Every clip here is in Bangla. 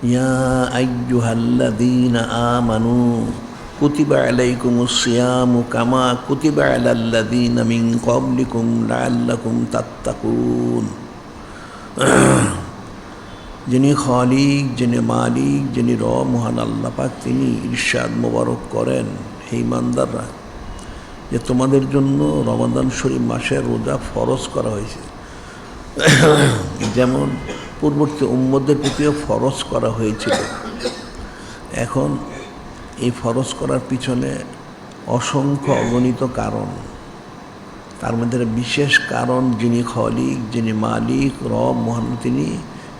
ইয়া আইয়ুহাল্লাযীনা আমানু কুতিবা আলাইকুমুস সিয়ামু কামা কুতিবা আলাল্লাযীনা মিন ক্বাবলিকুম লাআল্লাকুম তাত্তাকুন। যিনি খালিক, যিনি মালিক, যিনি মহান আল্লাহ পাক, তিনি ইরশাদ মোবারক করেন, হে ইমানদাররা, যে তোমাদের জন্য রমাদান শরীফ মাসের রোজা ফরজ করা হয়েছে, যেমন পূর্ববর্তী উম্মতদের প্রতিও ফরজ করা হয়েছিল। এখন এই ফরজ করার পিছনে অসংখ্য অগণিত কারণ, তার মধ্যে বিশেষ কারণ যিনি খালিক, যিনি মালিক, রব মহান, তিনি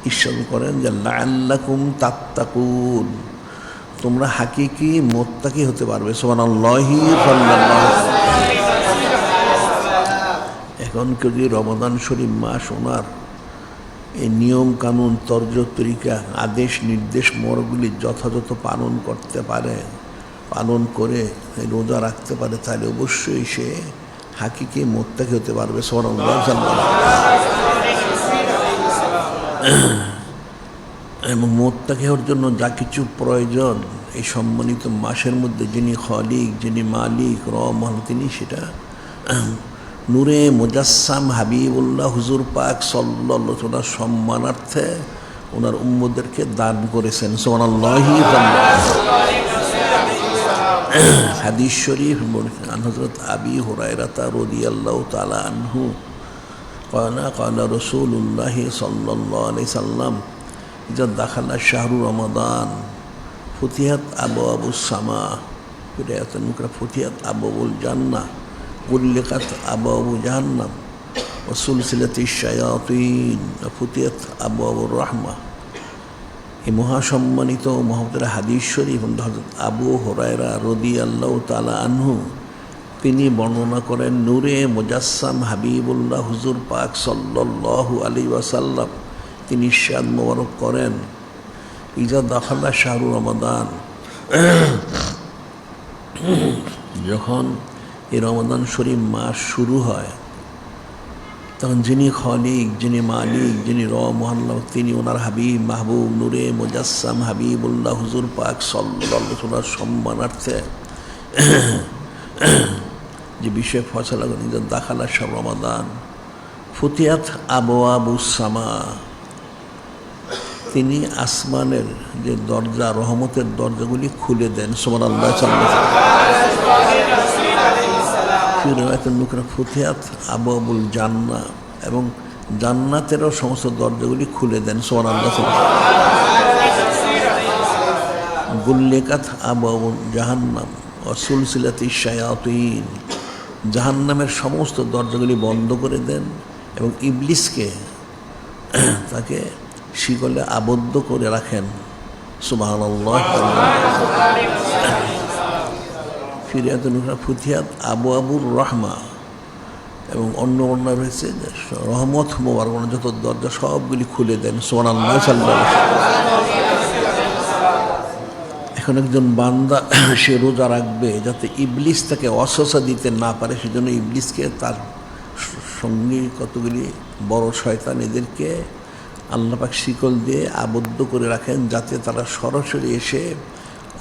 ঈশ্বর করেন যে লাআল্লাকুম তাত্তাকুন, তোমরা হাকিকি মুত্তাকি হতে পারবে। সুবহানাল্লাহি সাল্লাল্লাহু। এখন কেউ যদি রমাদান শরীফ মাস ওনার এই নিয়ম কানুন, তর্জ তরিকা, আদেশ নির্দেশ মোরগুলি যথাযথ পালন করতে পারে, পালন করে রোজা রাখতে পারে, তাহলে অবশ্যই সে হাকিকি মুত্তাকি হতে পারবে। সুবহানাল্লাহ। এবং মুত্তাকি হওয়ার জন্য যা কিছু প্রয়োজন এই সম্মানিত মাসের মধ্যে যিনি খালিক, যিনি মালিক, রহমান, তিনি সেটা নূরে মুজাসসাম হাবিবুল্লাহ হুজুর পাক সাল্লাল্লাহু আলাইহি ওয়াসাল্লাম সম্মানার্থে ওনার উম্মতদেরকে দান করেছেন। সুবহানাল্লাহি। হাদিস শরীফ হযরত আবি হুরায়রা রাদিয়াল্লাহু তাআলা আনহু قال رسول الله صلى الله عليه وسلم إذا دخل شهر رمضان فتحت أبواب السماء فتحت أبواب الجنة غلقت أبواب جهنم وسلسلة الشياطين وفتحت أبواب الرحمة। এই মহাসম্মানিত মুহাম্মদের হাদিস শরীফ হযরত আবু হুরায়রা রাদিয়াল্লাহু তাআলা আনহু তিনি বর্ণনা করেন, নূরে মুজাসসাম হাবিবুল্লাহ হুজুর পাক সাল্লাল্লাহু আলাইহি ওয়াসাল্লাম তিনি ইরশাদ মোবারক করেন, ইজা দাখালা শাহরু রমাদান, যখন এই রমাদান শরীফ মাস শুরু হয়, তখন যিনি খালিক, যিনি মালিক, যিনি মহান, তিনি ওনার হাবিব মাহবুব নূরে মুজাসসাম হাবিবুল্লাহ হুজুর পাক সাল্লাল্লাহু আলাইহি ওয়াসাল্লাম সম্মানার্থে যে বিষয়ে ফয়সালা করেন, যে দাখালা শাহরু রমাদান ফুতিহাত আবওয়াবুস সামা, তিনি আসমানের যে দরজা, রহমতের দরজাগুলি খুলে দেন। সুবহানাল্লাহ। ফুতিহাত আবওয়াবুল জান্নাহ, এবং জান্নাতেরও সমস্ত দরজাগুলি খুলে দেন। সুবহানাল্লাহ। গুল্লিকাত আবওয়াবুল জাহান্নাম ওয়া সুলসিলাতিশ শায়াতিন, জাহান্নামের সমস্ত দরজাগুলি বন্ধ করে দেন এবং ইবলিসকে তাকে শিকলে আবদ্ধ করে রাখেন। সুবহানাল্লাহ। ফুতিহাত আবওয়াবুর রহমা, এবং অন্য অন্য রয়েছে রহমত মোবারক, যত দরজা সবগুলি খুলে দেন। সুবহানাল্লাহ। এখন একজন বান্দা সে রোজা রাখবে যাতে ইবলিস তাকে অসসা দিতে না পারে, সেজন্য ইবলিসকে তার সঙ্গী কতগুলি বড় শয়তান এদেরকে আল্লাহ পাক শিকল দিয়ে আবদ্ধ করে রাখেন, যাতে তারা সরাসরি এসে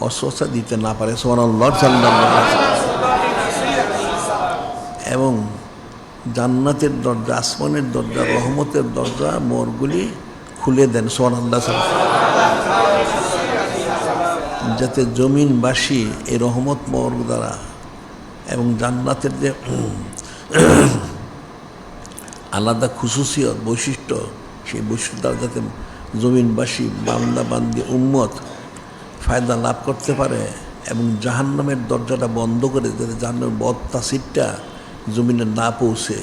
অসসা দিতে না পারে। সুবহানাল্লাহ। এবং জান্নাতের দরজা, আসমানের দরজা, রহমতের দরজা মোরগুলি খুলে দেন। সুবহানাল্লাহ। যাতে জমিনবাসী এই রহমত মোর দ্বারা এবং জান্নাতের যে আলাদা খুশুসিয়ত বৈশিষ্ট্য, সেই বৈশিষ্ট্য দ্বারা যাতে জমিনবাসী বান্দা বান্দি উম্মত ফায়দা লাভ করতে পারে, এবং জাহান্নামের দরজাটা বন্ধ করে যাতে জাহান্নামের বদ তাসিরটা জমিনে না পৌঁছে,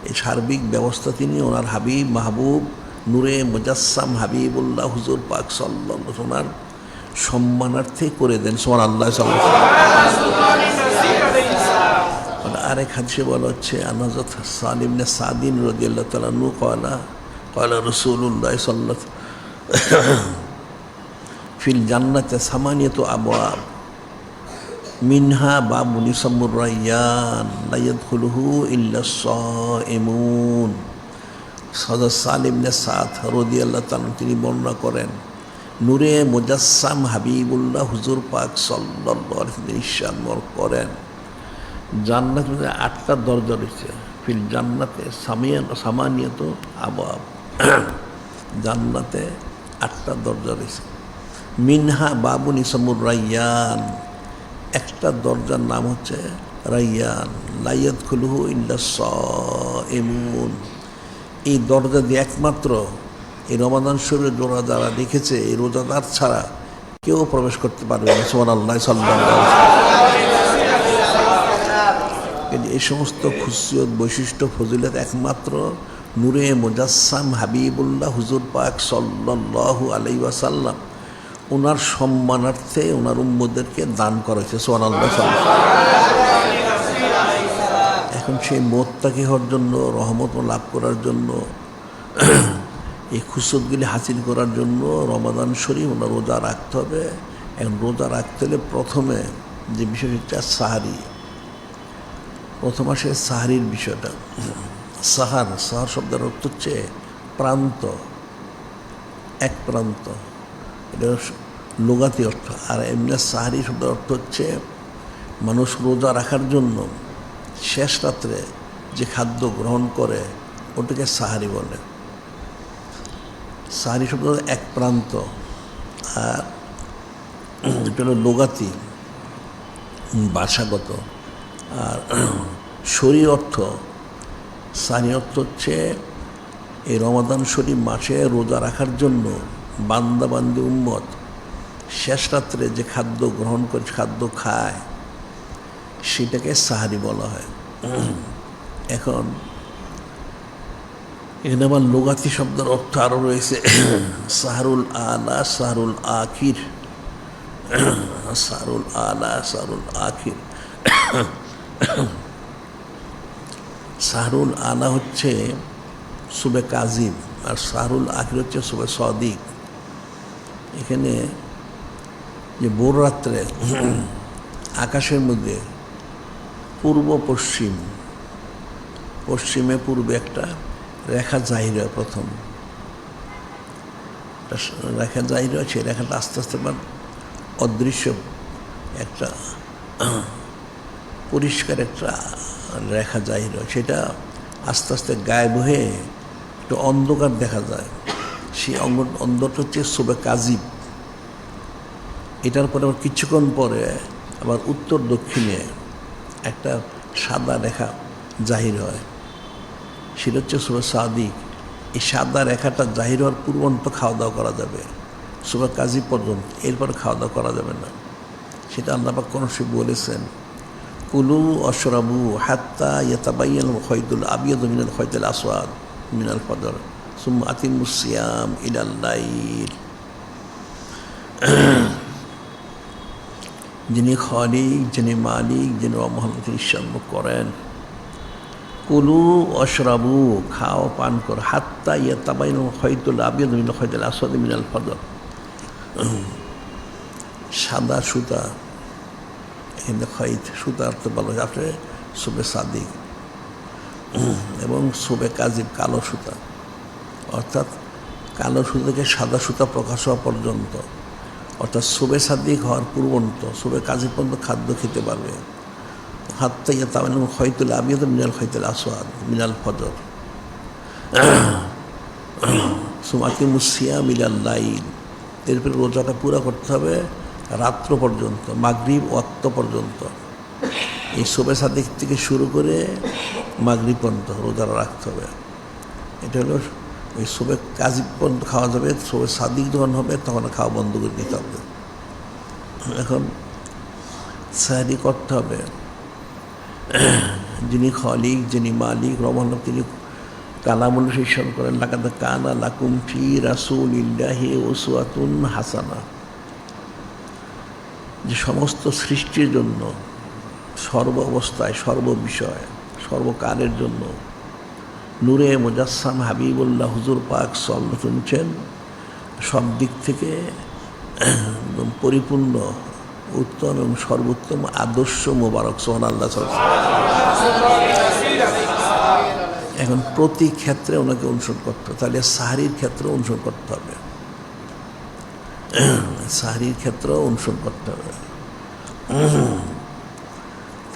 এই সার্বিক ব্যবস্থা তিনি ওনার হাবিব মাহবুব নূরে মুজাসসাম হাবিবুল্লাহ হুজুর পাক সাল্লাল্লাহু আলাইহি ওয়াসাল্লাম সম্মানার্থে করে দেন। সুবহানাল্লাহ। আরেক হাদিসে বলা হচ্ছে, হযরত সালিম ইবনে সাদিন রাদিয়াল্লাহু তাআলা আনহু ক্বালা রাসূলুল্লাহ সাল্লাল্লাহু ফিল জান্নাতি সামানিয়াতু আবওয়াব মিনহা বাবুন ইউসাম্মুর রায়্যান লা ইয়াদখুলুহু ইল্লা সাইমুন। হযরত সালিম ইবনে সাদ রাদিয়াল্লাহু তাআলা তিনি বর্ণনা করেন, নূরে মুজাসসাম হাবিবুল্লাহ হুজুর পাক সাল্লাল্লাহু আলাইহি ওয়াসাল্লাম ইরশাদ করেন, জান্নাত মধ্যে 8টা দরজা রয়েছে। ফিল জান্নাতে সামানিয়াত আবাব, জান্নাতে 8টা দরজা রয়েছে। মিনহা বাবুন ইসমুর রাইয়ান, একটা দরজার নাম হচ্ছে রাইয়ান, লা ইয়াদখুলুহু ইল্লা সাইমুন। এই দরজা দিয়ে একমাত্র এই রমাদান শরীরের রোজা যারা রেখেছে, এই রোজাদার ছাড়া কেউ প্রবেশ করতে পারবে না। সুবহানাল্লাহ সাল্লাল্লাহু আলাইহি ওয়াসাল্লাম। এই সমস্ত খুশিয়ত, বৈশিষ্ট্য, ফজিলত একমাত্র নূরে মুজাসসাম হাবিবুল্লাহ হুজুর পাক সাল্লাল্লাহু আলাইহি ওয়াসাল্লাম ওনার সম্মানার্থে ওনার উম্মতদেরকে দান করেছে। সুবহানাল্লাহ। এখন সেই মোত্তাকি হওয়ার জন্য, রহমত লাভ করার জন্য, এই খুশিয়তগুলি হাসিল করার জন্য রমাদান শরীফ ওনার রোজা রাখতে হবে। এখন রোজা রাখতে হলে প্রথমে যে বিষয়টা সাহারি, প্রথম আসে সাহারির বিষয়টা। সাহার শব্দের অর্থ হচ্ছে প্রান্ত, এক প্রান্ত, এটা লুগাতি অর্থ। আর এমনি সাহারি শব্দের অর্থ হচ্ছে মানুষ রোজা রাখার জন্য শেষ রাত্রে যে খাদ্য গ্রহণ করে ওটাকে সাহারি বলে। সাহারি শব্দ এক প্রান্ত, আর এটা হলো লুগাতি, ভাষাগত। আর শরীর অর্থ, সাহারি অর্থ হচ্ছে এই রমাদান শরীফ মাসে রোজা রাখার জন্য বান্দাবান্দি উম্মত শেষ রাত্রে যে খাদ্য গ্রহণ করে, খাদ্য খায়, সেটাকে সাহারি বলা হয়। এখন এখানে আবার লুগাতি শব্দের অর্থ আরও রয়েছে সাহরুল আলা, সাহরুল আখির, সাহরুল আলা, সাহরুল আখির। সাহরুল আলা হচ্ছে সুবে কাজিম, আর সাহরুল আখির হচ্ছে সুবে সদিক। এখানে যে ভোর রাত্রে আকাশের মধ্যে পূর্ব পশ্চিম, পশ্চিমে পূর্বে একটা রেখা জাহির হয়, প্রথম রেখা জাহির হয়, সেই রেখাটা আস্তে আস্তে অদৃশ্য একটা পরিষ্কার একটা রেখা জাহির হয়, সেটা আস্তে আস্তে গায়েব হয়ে একটু অন্ধকার দেখা যায়। সেই অন্ধটা হচ্ছে সুবে কাজিব। এটার পরে আবার কিছুক্ষণ পরে আবার উত্তর দক্ষিণে একটা সাদা রেখা জাহির হয়, সেটা হচ্ছে সুবে সাদিক। এই সাদা রেখাটা জাহির হওয়ার পূর্বন্ত খাওয়া দাওয়া করা যাবে, সুবে কাজিব পর্যন্ত, এরপরে খাওয়া দাওয়া করা যাবে না। সেটা আল্লাহ পাক কোন সে বলেছেন, কুলু অশরাবু হাত্তা ইয়াতাবাইয়ানাল খাইতুল আবিয়াদু মিনাল খাইতিল আসওয়াদ মিনাল ফজর সুম্মা আতিমুস সিয়াম ইলাল লাইল। যিনি খালিক, যিনি মালিক, যিনি রহমত ইরশাদ করেন, কুলু অশরাবু, খাও পান কর, হাত্তা ইয়াতাবাইয়ানাল খাইতুল আবিয়াদু মিনাল খাইতিল আসওয়াদ মিনাল ফজর। সাদা সুতা, এখানে খৈত সুতা অর্থ বলা হয় আপনি সুবে সাদিক, এবং সুবে কাজিব কালো সুতা, অর্থাৎ কালো সুতা থেকে সাদা সুতা প্রকাশ হওয়া পর্যন্ত, অর্থাৎ সুবে সাদিক হওয়ার পূর্বন্ত সুবে কাজিব পর্যন্ত খাদ্য খেতে পারবে। হাত্তা ইয়াতাবাইয়ানাল খাইতুল আবিয়াদু মিনাল খাইতিল আসওয়াদ মিনাল ফজর সুম্মা আতিমুস সিয়াম ইলাল লাইল। এরপরে রোজাটা পুরো করতে হবে রাত্র পর্যন্ত, মাগরিব ওয়াক্ত পর্যন্ত। এই সুবে সাদিক থেকে শুরু করে মাগরিব পর্যন্ত রোজা রাখতে হবে। এটা হলো এই সুবে কাজিব পর্যন্ত খাওয়া যাবে, সুবে সাদিক যখন হবে তখন খাওয়া বন্ধ করে দিতে হবে। এখন সাহারি করতে হবে, যিনি খালিক, যিনি মালিক রহমান, তিনি কালামুল ইরশাদ করেন, লাকাদ কানা লাকুম ফি রাসূলিল্লাহি উসওয়াতুন হাসানা। যে সমস্ত সৃষ্টির জন্য, সর্ব অবস্থায়, সর্ববিষয়, সর্বকালের জন্য নূরে মুজাসসাম হাবিবুল্লাহ হুজুর পাক সাল্লাল্লাহু শুনছেন, সব দিক থেকে একদম পরিপূর্ণ, উত্তম এবং সর্বোত্তম আদর্শ মোবারক। সুবহানাল্লাহ। এখন প্রতি ক্ষেত্রে ওনাকে অনুসরণ করতে হবে, তাহলে সাহারির ক্ষেত্রে অনুসরণ করতে হবে। সাহরির ক্ষেত্রেও অনুসরণ করতে হবে।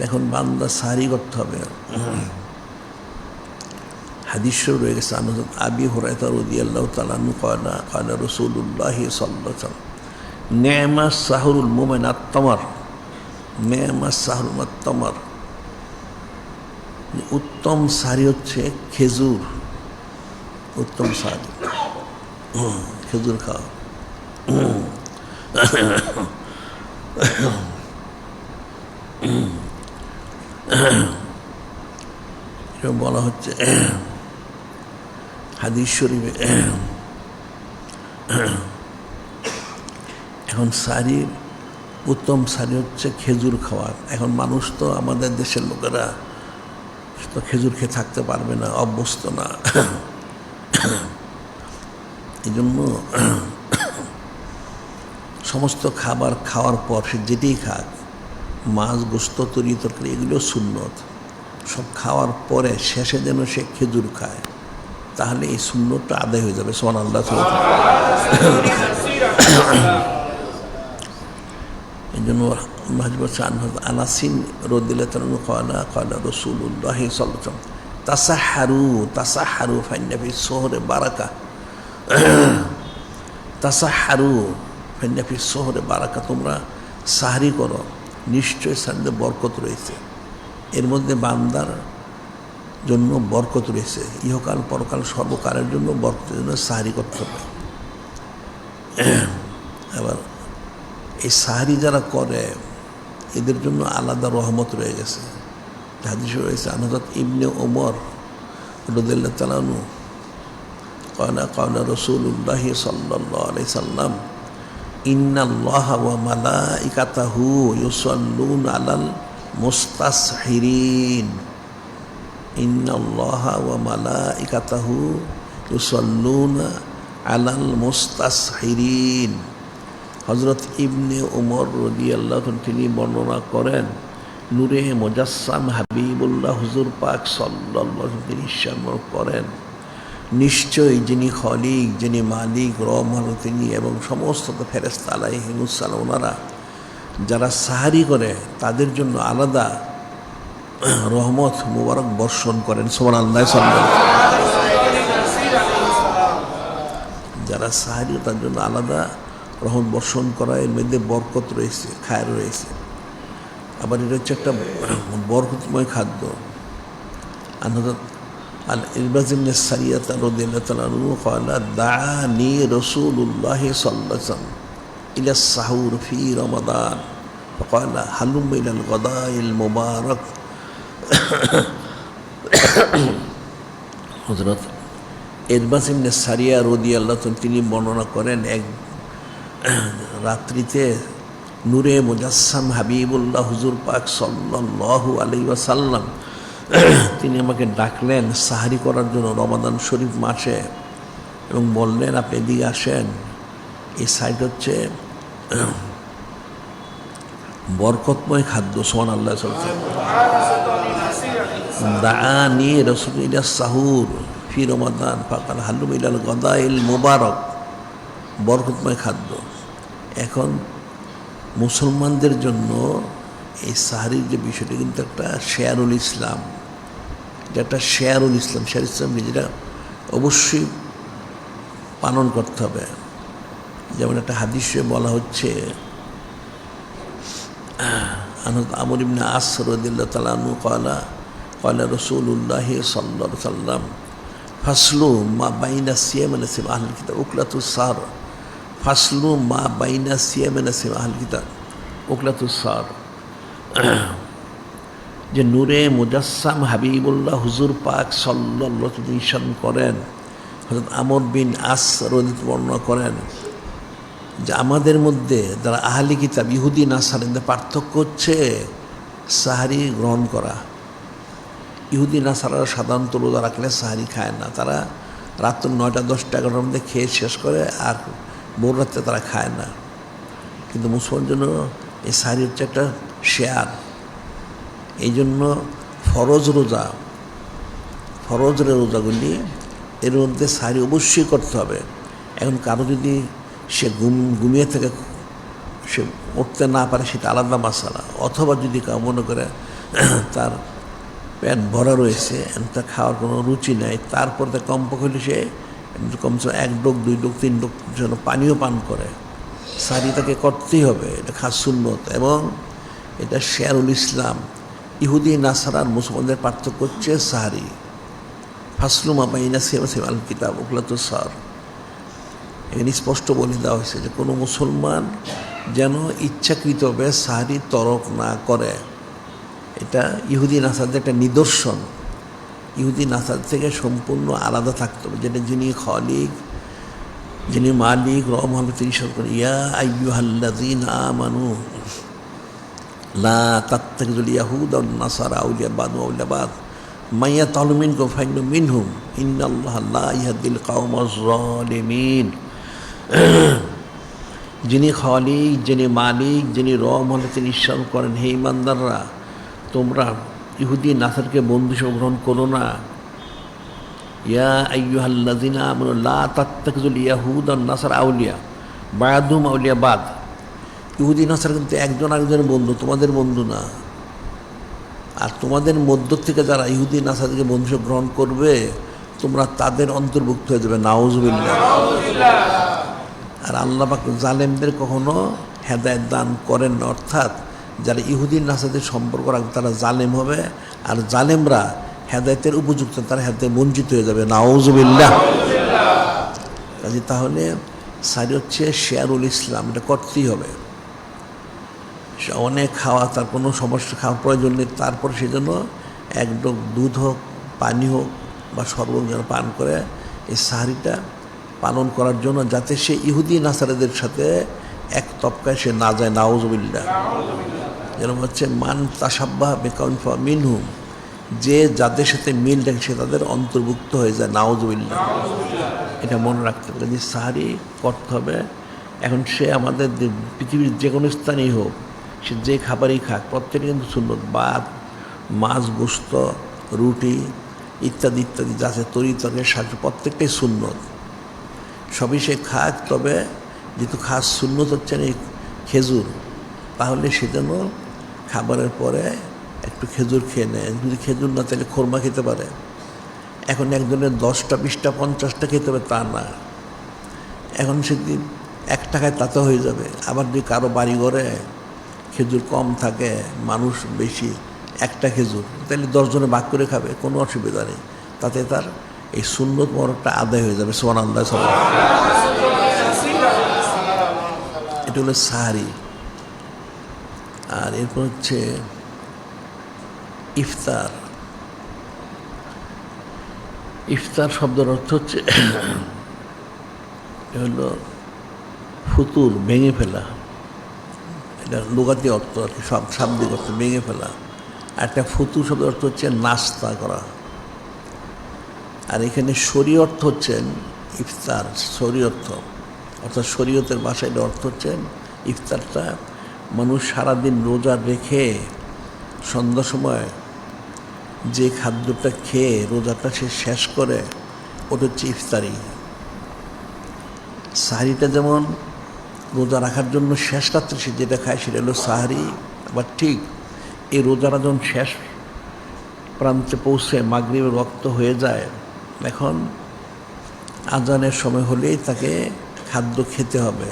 এখন বান্দা সাহরি করতে হবে। হাদিস রয়ে গেছে আবি হুরায়রা রাদিয়াল্লাহু তাআলা আনহু ক্বালা ক্বালা রাসূলুল্লাহ সাল্লাল্লাহু আলাইহি ওয়াসাল্লাম নি'মা সাহরুল মুমিন আত-তামার, নি'মা সাহরুল আত-তামার, উত্তম সাহরি হচ্ছে খেজুর। উত্তম সাহরি খেজুর খাওয়া। বলা হচ্ছে হাদিস শরীফে। এখন সাহরি, উত্তম সাহরি হচ্ছে খেজুর খাওয়া। এখন মানুষ তো, আমাদের দেশের লোকেরা তো খেজুর খেয়ে থাকতে পারবে না, অভ্যস্ত না। এই জন্য সমস্ত খাবার খাওয়ার পর সে যেটাই খাক, মাছ, গোস্ত, তরি তরকারি, এগুলো সুন্নত। সব খাওয়ার পরে শেষে যেন সে খেজুর খায়, তাহলে এই সুন্নতটা আদায় হয়ে যাবে। সুবহানাল্লাহ। এই জন্য আনাসিন রাদিয়াল্লাহু তাআলা ক্বালা ক্বালা রাসূলুল্লাহ সাল্লাল্লাহু আলাইহি ওয়াসাল্লাম তাসাহহারু তাসাহহারু ফাইন্না ফিস সুহরি বারাকা। তাসাহহারু ফাইন্না ফিস সুহরি বারাকা, তোমরা সাহরি করো, নিশ্চয় সাহরিতে বরকত রয়েছে। এর মধ্যে বান্দার জন্য বরকত রয়েছে, ইহকাল পরকাল সর্বকালের জন্য বরকতের জন্য সাহরি করতে হবে। আবার এই সাহরি যারা করে এদের জন্য আলাদা রহমত রয়ে গেছে। হাদিসে রয়েছে হযরত ইবনে ওমর রাদিয়াল্লাহু তাআলা আনহু ক্বালা ক্বালা রাসূলুল্লাহ সাল্লাল্লাহু আলাইহি সাল্লাম ইন্নাল্লাহা ওয়া মালাইকাতাহু ইউসাল্লুনা আলাল মুস্তাসহিরিন। ইন্নাল্লাহা ওয়া মালাইকাতাহু ইউসাল্লুনা আলাল মুস্তাসহিরিন। হযরত ইবনে ওমর রাদিয়াল্লাহু তাআলা তিনি বর্ণনা করেন, নূরে মুজাসসাম হাবিবুল্লাহ হুজুর পাক সাল্লাল্লাহু আলাইহি ওয়াসাল্লাম তিনি ইরশাদ করেন, নিশ্চয়ই যিনি খলিক, যিনি মালিক, রহমান তিনি এবং সমস্ত ফেরেশতা আলাইহিমুস সালাম, ওনারা যারা সাহারি করে তাদের জন্য আলাদা রহমত মুবারক বর্ষণ করেন। সুবহানাল্লাহ। যারা সাহারি তার জন্য আলাদা রহমত বর্ষণ করা, এর মধ্যে বরকত রয়েছে, খায়ের রয়েছে। আবার এটা হচ্ছে একটা বরকতময় খাদ্য। ইরবাজ ইবনে সারিয়া রাদিয়াল্লাহু তাআলা আনহু ক্বালা দাআনি রাসূলুল্লাহ সাল্লাল্লাহু আলাইহি ওয়াসাল্লাম ইলা সাহুর ফি রমাদান ফাকালা হালুম ইলাল গাদাইল মুবারাক। হযরত ইরবাজ ইবনে সারিয়া রাদিয়াল্লাহু তাআলা তিনি বর্ণনা করেন, এক রাত্রিতে নূরে মুজাসসাম হাবিবুল্লাহ হুজুর পাক সাল্লাল্লাহু আলাইহি ওয়াসাল্লাম তিনি আমাকে ডাকলেন সাহারি করার জন্য রমাদান শরীফ মাসে, এবং বললেন আপনি এদিকে আসেন, এই সাইড হচ্ছে বরকতময় খাদ্য। সুবহানাল্লাহ। দাআনি রাসূল ইলা সাহুর ফি রমাদান ফাকাল হালুম ইলাল গাদাইল মুবারক, বরকতময় খাদ্য। এখন মুসলমানদের জন্য এই সাহারির যে বিষয়টি কিন্তু একটা শেয়ারুল ইসলাম, এটা একটা শেয়ারুল ইসলাম। শেয়ার ইসলাম যেটা অবশ্যই পালন করতে হবে। যেমন একটা হাদিসে বলা হচ্ছে, আমর ইবনে আস রাদিয়াল্লাহু তাআলা আনহু ক্বালা ক্বালা রাসূলুল্লাহ সাল্লাল্লাহু আলাইহি ওয়াসাল্লাম ফাসলু মা বাইনা সিয়ামিন সিম আহলিল কিতাব উকলাতুস সার। ফাসলু মা বাইনা সিয়ামিন সিম আহলিল কিতাব উকলাতুস সার, যে নূরে মুজাসসাম হাবিবুল্লাহ হুজুর পাক সাল্লাল্লাহু আলাইহি ওয়াসাল্লাম ইরশাদ করেন, হযরত আমর বিন আস রাদিয়াল্লাহু বর্ণনা করেন যে আমাদের মধ্যে যারা আহলি কিতাব ইহুদি নাসারাদের পার্থক্য হচ্ছে সাহারি গ্রহণ করা। ইহুদি নাসারারা সাধারণত রোজা রাখলে সাহারি খায় না, তারা রাত 9টা 10টা 11টার মধ্যে খেয়ে শেষ করে আর ভোর রাত্রে তারা খায় না। কিন্তু মুসলমানের জন্য এই সাহারি হচ্ছে একটা শেয়ার। এই জন্য ফরজ রোজাগুলি এর মধ্যে সাহারি অবশ্যই করতে হবে। এখন কারো যদি সে ঘুমিয়ে থেকে সে উঠতে না পারে সেটা আলাদা মাসালা, অথবা যদি কেউ মনে করে তার পেট ভরা রয়েছে, তার খাওয়ার কোনো রুচি নেই, তারপর তার কমপক্ষে হলে সে কমসে 1 ডোক 2 ডোক 3 ডোক যেন পানীয় পান করে, সারি তাকে করতেই হবে, এটা খাস সুন্নত। এবং এটা শেয়ারুল ইসলাম, ইহুদি নাসারার মুসলমানদের পার্থক্য হচ্ছে সাহারি। ফাসলুমা বাইনা সেম আল কিতাব উকলাতুস সার, এখানে স্পষ্ট বলে দেওয়া হয়েছে যে কোনো মুসলমান যেন ইচ্ছাকৃতভাবে সাহারি তরক না করে। এটা ইহুদি নাসারদের একটা নিদর্শন, ইহুদি নাসার থেকে সম্পূর্ণ আলাদা থাকতে হবে, যেটা যিনি খালিক, যিনি মালিক রহমান তিনি করেন, ইয়া আইয়ুহাল্লাযীনা আমানু লা তাত্তাখিযুল ইয়াহুদা ওয়ান নাসারা আউলিয়া বা'দুহুম আউলিয়া বা'দ মান ইয়াতাআল্লামু মিনকুম ফাইন্নাহু মিনহুম ইন্নাল্লাহা লা ইয়াহদিল কওমাজ যালিমিন। যিনি খালিক, যিনি মালিক, যিনি রহমান তিনি ঈশ্বর করেন, হে ইমানদাররা তোমরা ইহুদি নাসারকে বন্ধু হিসেবে গ্রহণ করো না। ইয়া আইয়ুহাল্লাযীনা আমানু লা তাত্তাখিযুল ইয়াহুদা ওয়ান নাসারা আউলিয়া বা'দুহুম আউলিয়া বা'দ। ইহুদি নাসার কিন্তু একজন আরেকজনের বন্ধু, তোমাদের বন্ধু না। আর তোমাদের মধ্য থেকে যারা ইহুদি নাসারকে বন্ধু হিসেবে গ্রহণ করবে তোমরা তাদের অন্তর্ভুক্ত হয়ে যাবে, নাউযুবিল্লাহ। আর আল্লাহ পাক জালেমদের কখনো হেদায়েত দান করেন না, অর্থাৎ যারা ইহুদি নাসারদের সম্পর্ক রাখবে তারা জালেম হবে, আর জালেমরা হেদায়েতের উপযুক্ত, তারা হেদায়েতে বঞ্চিত হয়ে যাবে, নাউযুবিল্লাহ। কাজে তাহলে সারি হচ্ছে শেয়ারুল ইসলাম, এটা করতেই হবে। অনেক খাওয়া, তার কোনো সমস্যা খাওয়ার প্রয়োজন নেই, তারপর সেজন্য 1 ডোক দুধ হোক, পানি হোক বা শরবত যেন পান করে এই সাহারিটা পালন করার জন্য, যাতে সে ইহুদি নাসারাদের সাথে এক তবকায় সে না যায়, নাউযুবিল্লাহ। যেরকম হচ্ছে মান তাশাব্বাহা বিকাউমিন ফাহুয়া মিনহুম, যে যাদের সাথে মিল রাখে সে তাদের অন্তর্ভুক্ত হয়ে যায়, নাউযুবিল্লাহ। এটা মনে রাখতে হবে যে সাহারি করতে হবে। এখন সে আমাদের পৃথিবীর যে কোনো স্থানেই হোক, সে যে খাবারই খাক প্রত্যেকটা কিন্তু সুন্নত, ভাত, মাছ, গোশত, রুটি ইত্যাদি ইত্যাদি যা আছে, তরি তরকারি, শাক, প্রত্যেকটাই সুন্নত, সবই সে খাক। তবে যেহেতু খাস সুন্নত হচ্ছে না এই খেজুর, তাহলে সে যেন খাবারের পরে একটু খেজুর খেয়ে নেয়। যদি খেজুর না তাহলে খোরমা খেতে পারে। এখন একজনের 10টা 20টা 50টা খেতে হবে তা না, এখন সেদিন 1 টাকায় তাতে হয়ে যাবে। আবার যদি কারো বাড়ি ঘরে খেজুর কম থাকে, মানুষ বেশি, 1টা খেজুর তাহলে 10 জনে ভাগ করে খাবে, কোনো অসুবিধা নেই, তাতে তার এই সুন্নত মরদটা আদায় হয়ে যাবে, সুবহানাল্লাহ। এটা হলো সাহারি। আর এরপর হচ্ছে ইফতার। ইফতার শব্দের অর্থ হচ্ছে হলো ফুতুর, ভেঙে ফেলা, এটা লুগাতি অর্থ আর কি, সব শাব্দিক অর্থ ভেঙে ফেলা। আর একটা ফুতুর শব্দের অর্থ হচ্ছে নাস্তা করা। আর এখানে শরীয় অর্থ হচ্ছেন ইফতার, শরীয় অর্থ অর্থাৎ শরীয়তের ভাষায় এটা অর্থ হচ্ছেন ইফতারটা মানুষ সারাদিন রোজা রেখে সন্ধ্যার সময় যে খাদ্যটা খেয়ে রোজাটা সে শেষ করে, ওটা হচ্ছে ইফতারি। সাহারিটা যেমন রোজা রাখার জন্য শেষ রাত্রে সে যেটা খায় সেটা হলো সাহারি। আবার ঠিক এই রোজাটা যখন শেষ প্রান্তে পৌঁছে মাগরিবের রক্ত হয়ে যায়, এখন আজানের সময় হলেই তাকে খাদ্য খেতে হবে।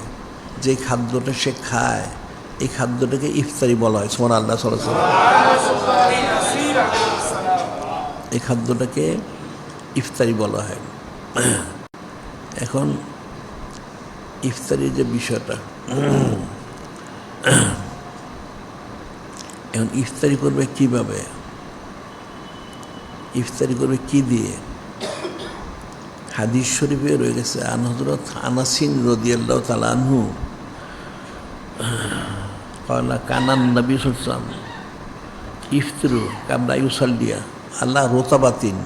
যে খাদ্যটা সে খায় এই খাদ্যটাকে ইফতারি বলা হয়, সুবহানাল্লাহ। এই খাদ্যটাকে ইফতারি বলা হয়। এখন ইফতারির যে বিষয়টা, এখন ইফতারি করবে কিভাবে, ইফতারি করবে কি দিয়ে? হাদিস শরীফে রয়ে গেছে, আন হযরত আনাসিন রাদিয়াল্লাহু তাআলা আনহু ক্বালা কানান নবী সাল্লাল্লাহু আলাইহি ওয়াসাল্লাম ইফতারু কাবলা ইউসাল্লিয়া আলা রতাবাতিন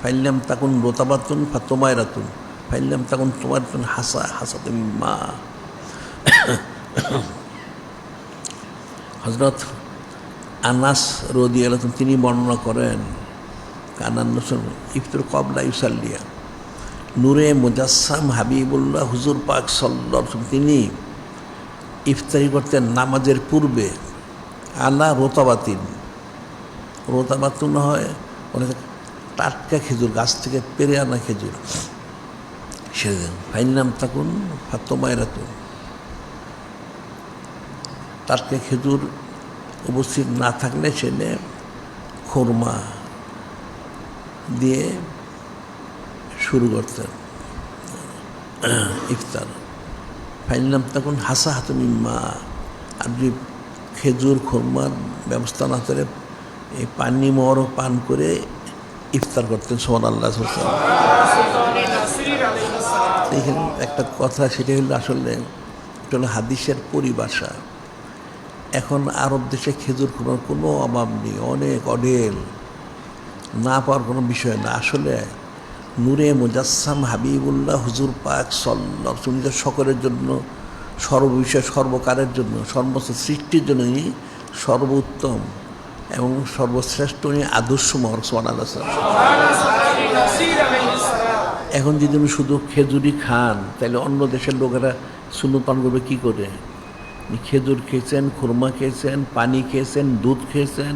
ফাইল্লাম তাকুন রতাবাতুন ফাতুমাইরাতুন ফাইল্লাম তাকুন তুমাইরাতুন হাসাতুম মা। হযরত আনাস রাদিয়াল্লাহু তিনি বর্ণনা করেন, কানান নবী ইফতার ক্বাবলা ইউসাল্লিয়া, নূরে মুজাসসাম হাবিবুল্লাহ হুজুর পাক সাল্লাল্লাহু আলাইহি ওয়াসাল্লাম তিনি ইফতারি করতেন নামাজের পূর্বে আলা রোতাবাতিন। রোতাবাতুন হয় অনেক টাটকা খেজুর, গাছ থেকে পেরে আনা খেজুর। সে ফাইনাম থাকুন ফাতমায়রাতুন, টাটকা খেজুর উপস্থিত না থাকলে সেটা খোরমা দিয়ে শুরু করতেন ইফতার। ফাইনাম তখন হাসা হাতুমিম্মা, আর যদি খেজুর খোরমার ব্যবস্থা না করে এই পানি মরও পান করে ইফতার করতেন সুবহানাল্লাহ। এখানে একটা কথা, সেটা হলো আসলে এটা হলো হাদিসের পরিভাষা। এখন আরব দেশে খেজুর খোরমার কোনো অভাব নেই, অনেক অঢেল, না পাওয়ার কোনো বিষয় না। আসলে নূরে মুজাসসাম হাবিবুল্লাহ হুজুর পাক সাল্লাল্লাহু আলাইহি ওয়াসাল্লাম সকলের জন্য, সর্ববিষয় সর্বকারের জন্য, সমস্ত সৃষ্টির জন্য সর্বোত্তম এবং সর্বশ্রেষ্ঠ আদর্শময় সুবহানাল্লাহ। এখন যদি উনি শুধু খেজুরি খান তাহলে অন্য দেশের লোকেরা সুন্নত পান করবে কী করে? খেজুর খেয়েছেন, খুরমা খেয়েছেন, পানি খেয়েছেন, দুধ খেয়েছেন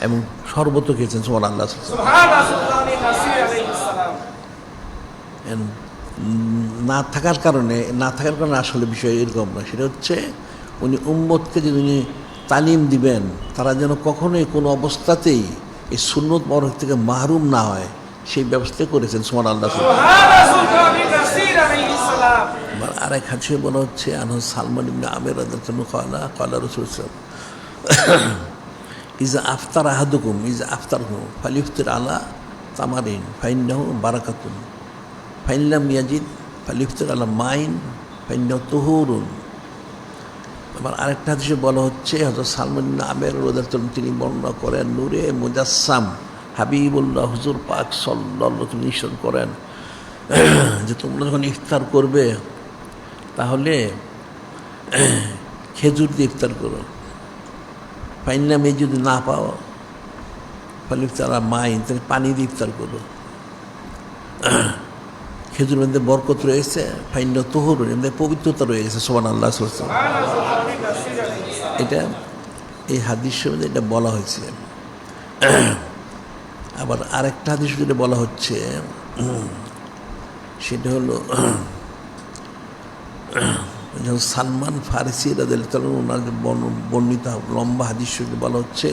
এবং শরবতও খেয়েছেন সুবহানাল্লাহ। না থাকার কারণে আসলে বিষয় এরকম না, সেটা হচ্ছে উনি উম্মতকে যদি উনি তালিম দিবেন তারা যেন কখনোই কোনো অবস্থাতেই এই সুন্নত বরক থেকে মাহরুম না হয়, সেই ব্যবস্থা করেছেন সুবহানাল্লাহ। আরেক হাদিসে বলা হচ্ছে আনহু সালমান ইবনে আমির রাদিয়াল্লাহু আনহু ক্বালা রাসূলুল্লাহ ইজা আফতার আহাদুকুম ফালিফতির আলা তামারিন ফাইন্নাহু বারাকাতুন ফাইনলাম ইয়াজিদ ফালিফতির আলা মাইন ফাইন্নাহু তুহুরুন। আবার আরেকটা হাদিসে বলা হচ্ছে হযরত সালমান ইবনে আমির রাদিয়াল্লাহু আনহু তিনি বর্ণনা করেন, নূরে মুজাসসাম হাবিবুল্লাহ হুজুর পাক সাল্লাল্লাহু আলাইহি ওয়াসাল্লাম নিশ্চয় করেন যে তোমরা যখন ইফতার করবে তাহলে খেজুর দিয়ে ইফতার করো। ফাইনাম এই যদি না পাও ফালিফতির আলা মাইন, তাহলে পানি দিয়ে ইফতার করো। খেজুর মধ্যে বরকত রয়েছে, ফাইন্নাহু তুহুরুন, এর মধ্যে পবিত্রতা রয়েছে সুবহানাল্লাহ। এটা এই হাদিসের মধ্যে এটা বলা হয়েছে। আবার আরেকটা হাদিস যেটা বলা হচ্ছে সেটা হলো সালমান ফারিসি রাদিয়াল্লাহু আনহু ওনার বর্ণিত লম্বা হাদিস বলা হচ্ছে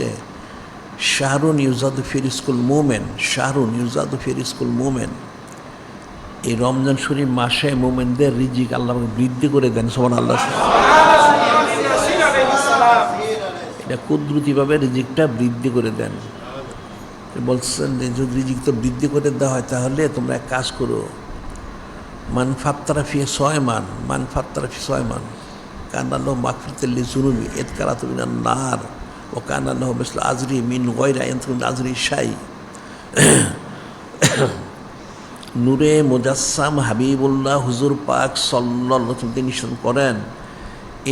শাহরুন ইউজাদু ফি রিজকুল মুমিন, শাহরুন ইউজাদু ফি রিজকুল মুমিন, এই রমজান শরীফ মাসে মুমিনদের রিজিক আল্লাহ বৃদ্ধি করে দেন সুবহানাল্লাহ। এটা কুদরতিভাবে রিজিকটা বৃদ্ধি করে দেন। বলছেন যে যদি রিজিক তো বৃদ্ধি করে দেওয়া হয় তাহলে তোমরা এক কাজ করো, মান ফাত্তারা ফি সয়মান কানা লাহু মাগফিরাতুল লিযুনুবি ইতকারাতু মিনান নার ওয়া কানা লাহু মিসলু আজরি মিন গায়রি আইয়াতুন আজরি শাই। নূরে মুজাসসাম হাবিবুল্লাহ হুজুর পাক সাল্লাল্লাহু আলাইহি ওয়াসাল্লাম তিনি নিশ্চয় করেন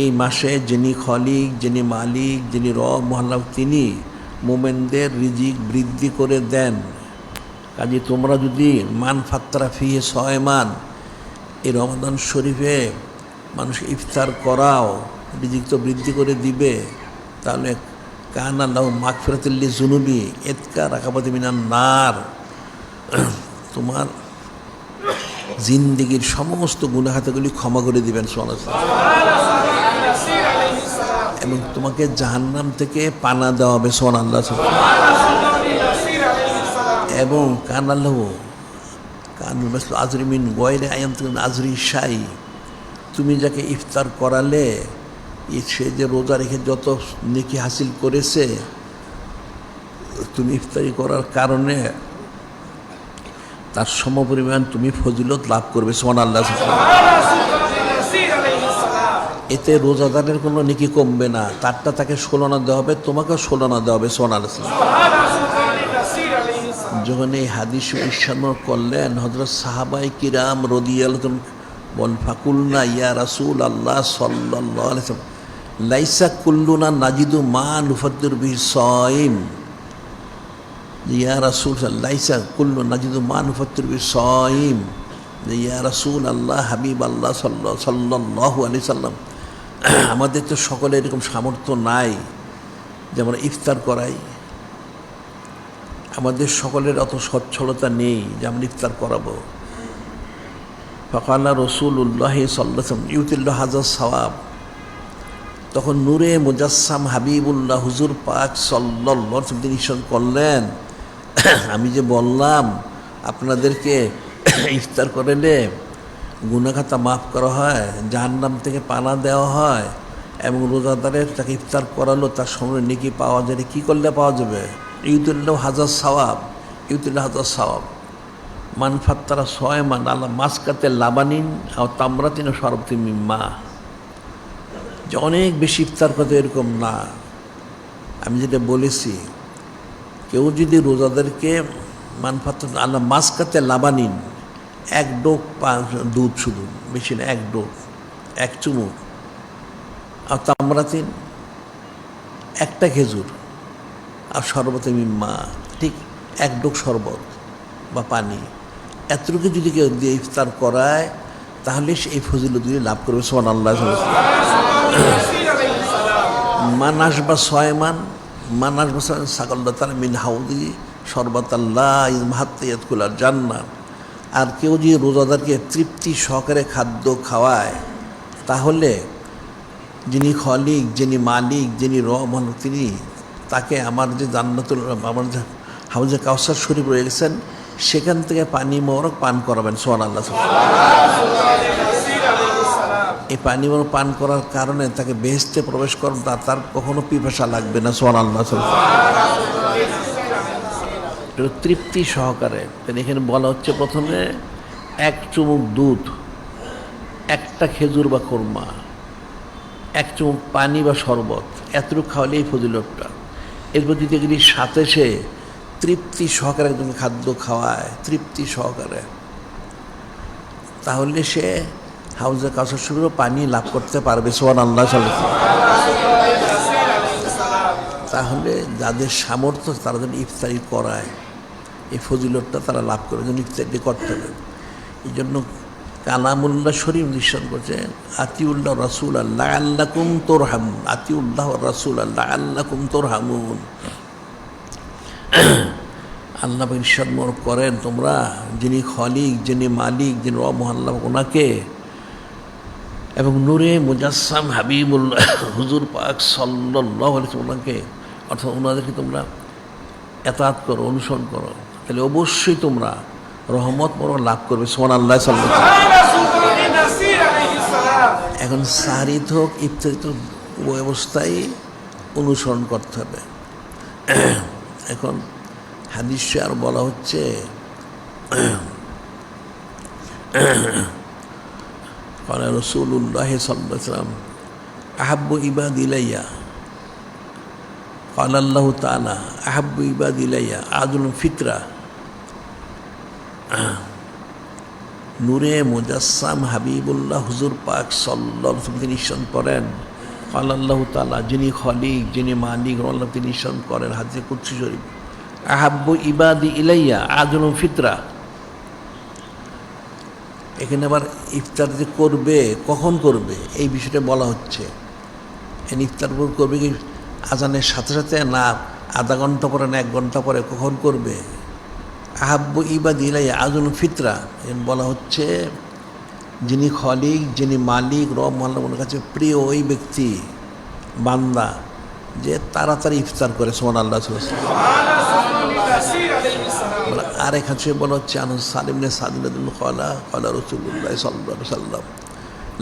এই মাসে যিনি খলিক, যিনি মালিক, যিনি রব মহাল্লাহ, তিনি মোমেনদের রিজিক বৃদ্ধি করে দেন। কাজে তোমরা যদি মান ফাত্তারা ফিহে সয়মান, এই রমাদান শরীফে মানুষ ইফতার করাও, রিজিক তো বৃদ্ধি করে দিবে, তাহলে কানা লাহু মাগফিরাতুল লিযুনুবি ইতকা রাকাবাতি মিনান নার, তোমার জিন্দেগির সমস্ত গুনাহ খাতাগুলি ক্ষমা করে দিবেন সুবহানাল্লাহ। এবং তোমাকে জাহান্নাম থেকে পানা দেওয়া হবে সুবহানাল্লাহ। এবং কানাল্লাহু কানুল মাসলু আজরি মিন গায়রি আইয়াতুন আজরি শাই, তুমি যাকে ইফতার করালে সে যে রোজা রেখে যত নেকি হাসিল করেছে, তুমি ইফতারি করার কারণে তার সমপরিমাণ তুমি ফজিলত লাভ করবে সুবহানাল্লাহ। এতে রোজাদারের কোনো নেকি কমবে না, তারটা তাকে 16 আনা দেওয়া হবে, তোমাকেও 16 আনা দেওয়া হবে সুবহানাল্লাহ। যখন এই হাদিস ইরশাদ করলেন হযরত সাহাবায়ে কিরাম রাদিয়াল্লাহু আনহুম বল ফাকুলনা ইয়া রাসূলুল্লাহ সাল্লাল্লাহু আলাইহি ওয়াসাল্লাম লাইসা কুল্লুনা নাজিদু মা নুফাদ্দির বিহি সাইম, ইয়া রাসূল লাইসা কুল্লু নাজিদু মা নুফাদ্দির বিহি সাইম, যে ইয়া রাসূল আল্লাহ, হাবিব আল্লাহ সাল্লাল্লাহু আলাইহি সাল্লাম, আমাদের তো সকলে এরকম সামর্থ্য নাই যে আমরা ইফতার করাই, আমাদের সকলের অত সচ্ছলতা নেই যে আমরা ইফতার করাবো। ফাকালা রাসূলুল্লাহ সাল্লাল্লাহু আলাইহি ওয়াসাল্লাম ইউতিল্লাহু হাযা সাওয়াব। তখন নূরে মুজাসসাম হাবিবুল্লাহ হুজুর পাক সাল্লাল্লাহু আলাইহি ওয়াসাল্লাম ইরশাদ করলেন, আমি যে বললাম আপনাদেরকে ইফতার করলে গুনাহ খাতা মাফ করা হয়, জাহান্নাম থেকে পানা দেওয়া হয়, এবং রোজাদারের তাকে ইফতার করালো তার সঙ্গে নেকি পাওয়া যায়। কী করলে পাওয়া যাবে? ইউতিল্লাহু হাযা সাওয়াব, ইউতিল্লাহু হাযা সাওয়াব মান ফাত্তারা সায়মান আলা মাসকাতে লাবানিন আও তামরাতিন শরবতিন মিন মা। যে অনেক বেশি ইফতার করতে এরকম না, আমি যেটা বলেছি, কেউ যদি রোজাদেরকে মান ফাত্তারা আলা মাসকাতে লাবানিন, এক ডোক দুধ, শুধু বেশি না, এক ডোক, এক চুমুক, আর তামরাতিন একটা খেজুর, আর শরবতে মিম্মা ঠিক এক ডোক শরবত বা পানি, এতটুকু যদি কেউ দিয়ে ইফতার করায় তাহলে সে এই ফজিলতগুলি লাভ করবে। সুবহানাল্লাহ। মান আসবা সয়মান, মান আসবা সাকাল্লাহ তাআলা মিন হাউদি শরবাতাল্লাহ মাহাত্তায়াতকুলার জান্নাত। আর কেউ যদি রোজাদারকে তৃপ্তি সহকারে খাদ্য খাওয়ায় তাহলে যিনি খলিক, যিনি মালিক, যিনি রহমান, তিনি তাকে আমার যে জান্নাতুল, আমার যে হাউজে কাউসার শরীফ রয়ে গেছেন সেখান থেকে পানি মোবারক পান করাবেন। সুবহানাল্লাহ। এই পানি মোবারক পান করার কারণে তাকে বেহেশতে প্রবেশ করেন, তার কখনো পিপাসা লাগবে না। সুবহানাল্লাহ। তৃপ্তি সহকারে। এখানে বলা হচ্ছে প্রথমে এক চুমুক দুধ, একটা খেজুর বা কোরমা, এক চুমুক পানি বা শরবত, এতটুকু খাওয়ালে এই ফজিলতটা। এরপর যদি সাথে সে তৃপ্তি সহকারে একদম খাদ্য খাওয়ায়, তৃপ্তি সহকারে, তাহলে সে হাউজে কাউসার শুরু পানি লাভ করতে পারবে। সুবহানাল্লাহ। তাহলে যাদের সামর্থ্য তারা যেন ইফতারি করায়, এই ফজিলতটা তারা লাভ করে, যেন ইফতারি করতে হবে। এই জন্য কালামুল্লাহ শরীফ নিঃসরণ করছে আতিউল্লাহ রাসূল আল্লাহ আল্লাকুম তুরহামুন, আতিউল্লাহ রাসূল আল্লাহ আল্লাকুম তুরহামুন। আল্লাহ ইরশাদ করেন, তোমরা যিনি খলিক, যিনি মালিক, যিনি রহমাল্লাহ ওনাকে, এবং নূরে মুজাসসাম হাবিবুল্লাহ হুজুর পাক সাল্লাল্লাহু আলাইহি ওয়াসাল্লামকে, অর্থাৎ ওনাদেরকে তোমরা এতাত করো, অনুসরণ করো, তাহলে অবশ্যই তোমরা রহমত বড় লাভ করবে। সুবহানাল্লাহ। এখন সাহারিত হোক ইফতারিত হোক উভয় অবস্থায় অনুসরণ করতে হবে। এখন হাদিসে আর বলা হচ্ছে قال رسول الله صلى الله عليه وسلم أحب عباد إلي، قال الله تعالى أحب عباد إلي عادل الفطرة। নূরে মুজাসসাম হাবিবুল্লাহ হুজুর পাক সাল্লাল্লাহু আলাইহি ওয়াসাল্লাম তিনি ইরশাদ করেন, قال الله تعالى যিনি খলিক, যিনি মালিক, আল্লাহ তিনি ইরশাদ করেন হাদিসে কুদসি শরীফ, আহাব্বু ইবাদি ইলাইয়া আদলুল ফিতরা। এখানে আবার ইফতার যে করবে, কখন করবে এই বিষয়টা বলা হচ্ছে। ইফতার করবে কি আজানের সাথে সাথে, না আধা ঘন্টা পরে, না 1 ঘন্টা পরে, কখন করবে? আহাব্বু ইবাদি ইলাইয়া আদলুল ফিতরা বলা হচ্ছে যিনি খলিক, যিনি মালিক, রব আল্লাহর কাছে প্রিয় ওই ব্যক্তি, বান্দা যে তাড়াতাড়ি ইফতার করে। সুবহানাল্লাহ। আর এক হাদিসে বলা হচ্ছে আনাস সালিম ইবনে সাদ রাদিয়াল্লাহু ক্বালা ক্বালা রাসূলুল্লাহ সাল্লাল্লাহু আলাইহি ওয়াসাল্লাম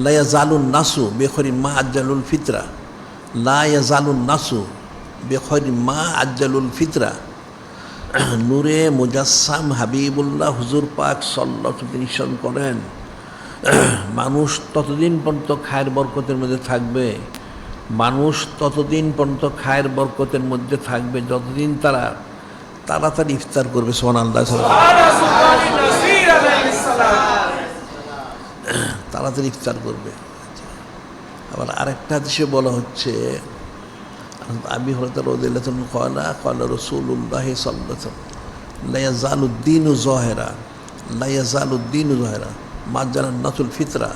লা ইয়াজালুন নাসু বিখাইরি মা আজ্জালুল ফিতরা, লা ইয়াজালুন নাসু বিখাইরি মা আজ্জালুল ফিতরা। নূরে মুজাসসাম হাবিবুল্লাহ হুজুর পাক সাল্লাল্লাহু আলাইহি ওয়াসাল্লাম ইরশাদ করেন, মানুষ ততদিন পর্যন্ত খায়ের বরকতের মধ্যে থাকবে, মানুষ ততদিন পর্যন্ত খায়ের বরকতের মধ্যে থাকবে যতদিন তারা তাড়াতাড়ি ইফতার করবে। সুবহানাল্লাহ। তাড়াতাড়ি ইফতার করবে। আবার আরেকটা হাদিসে বলা হচ্ছে আবি হুরায়রা রাদিয়াল্লাহু আনহু ক্বালা ক্বালা রাসূলুল্লাহ সাল্লাল্লাহু আলাইহি ওয়াসাল্লাম লা ইয়াজালুদ দীনু যাহিরা, লা ইয়াজালুদ দীনু যাহিরা, মাজ্জালান নাসুল ফিতরা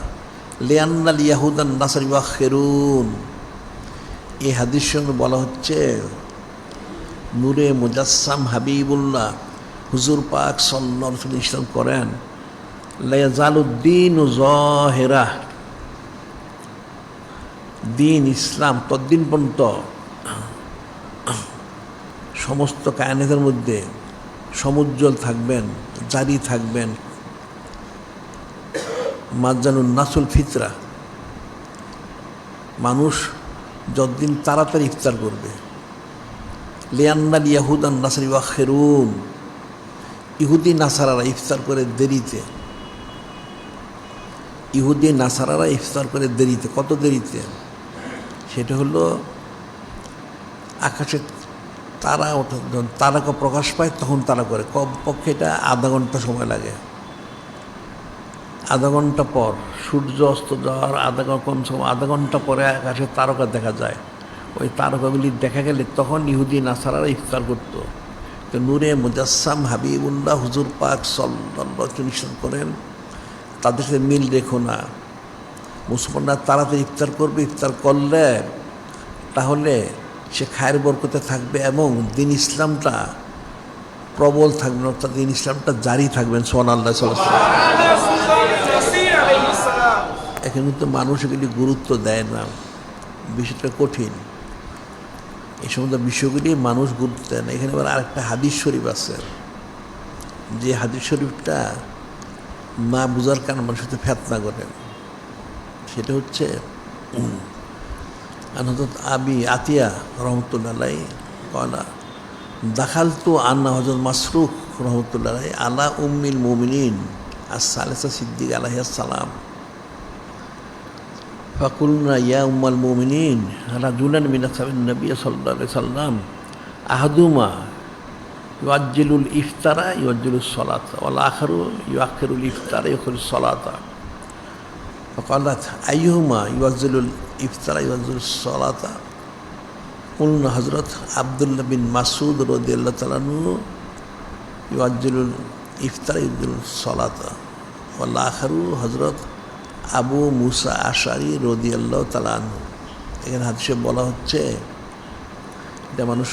লিয়ান্নাল ইয়াহুদান নাসার ইউআখিরুন। এই হাদিস সঙ্গে বলা হচ্ছে নূরে মুজাসসাম হাবিবুল্লাহ হুজুর পাক সাল্লাল্লাহু আলাইহি ওয়াসাল্লাম ইসলাম করেন লা ইয়াজালুদ্দীন যাহিরা, দিন ইসলাম তদ্দিন পর্যন্ত সমস্ত কায়নাতের মধ্যে সমুজ্জ্বল থাকবেন, জারি থাকবেন। মাজ্জানুন নাসুল ফিতরা, মানুষ যতদিন তাড়াতাড়ি ইফতার করবে। লিয়ান্নাল ইয়াহুদান নাসার ইউআখিরুন, ইহুদি নাসারারা ইফতার করে দেরিতে। ইহুদি নাসারারা ইফতার করে দেরিতে। কত দেরিতে? সেটা হলো আকাশে তারা ওঠে, যখন তারাকে প্রকাশ পায় তখন তারা করে। কমপক্ষে এটা আধা ঘন্টা সময় লাগে। আধা ঘন্টা পর সূর্য অস্ত যাওয়ার আধা ঘন্টা পরে আকাশে তারকা দেখা যায়। ওই তারকাগুলি দেখা গেলে তখন ইহুদি নাসারারা ইফতার করতো। তো নূরে মুজাসসাম হাবিবুল্লাহ হুজুর পাক সাল্লাল্লাহু আলাইহি ওয়াসাল্লাম করেন, তাদের সাথে মিল রেখো না। মুসলমানরা তাড়াতাড়ি ইফতার করবে, ইফতার করলে তাহলে সে খায়ের বরকতে থাকবে এবং দিন ইসলামটা প্রবল থাকবে, অর্থাৎ দিন ইসলামটা জারি থাকবেন। সুবহানাল্লাহ সাল্লাল্লাহু আলাইহি ওয়াসাল্লাম। এখানে কিন্তু মানুষ এগুলি গুরুত্ব দেয় না, বিষয়টা কঠিন। এই সমস্ত বিষয়গুলি মানুষ গুরুত্ব দেয় না। এখানে আবার আরেকটা হাদিস শরীফ আছে, যে হাদিস শরীফটা না বুঝার কারণে মানুষ সাথে ফেতনা করে। সেটা হচ্ছে হযরত আবি আতিয়া রহমতুল্লাহ আলাইহি কলা দাখালতু আন্না হযরত মাসরুক রহমতুল্লাহ আলাইহি আলা উম্মিল মুমিনিন as-সালিসা সিদ্দিক আলাইহিস সালাম ফাকুলনা ইয়া উম্মাল মুমিনিন রাজুলান মিন আসহাবিন নবী সাল্লাল্লাহু আলাইহি সাল্লাম আহাদুমা ইউআজ্জিলুল ইফতারা ইউআজ্জিলুস সালাতা ওয়াল আখারু ইউআখিরুল ইফতারা ইউআখিরুস সালাতা فقالت أيهما يوزل الإفطار يوزل الصلاة؟ قلنا حضرت عبد الله بن مسعود رضي الله تعالى عنه يوزل الإفطار يوزل الصلاة والآخر حضرت আবু মুসা আশারি রাদিয়াল্লাহু তাআলা আনহু। এখানে হাদিসে বলা হচ্ছে, এটা মানুষ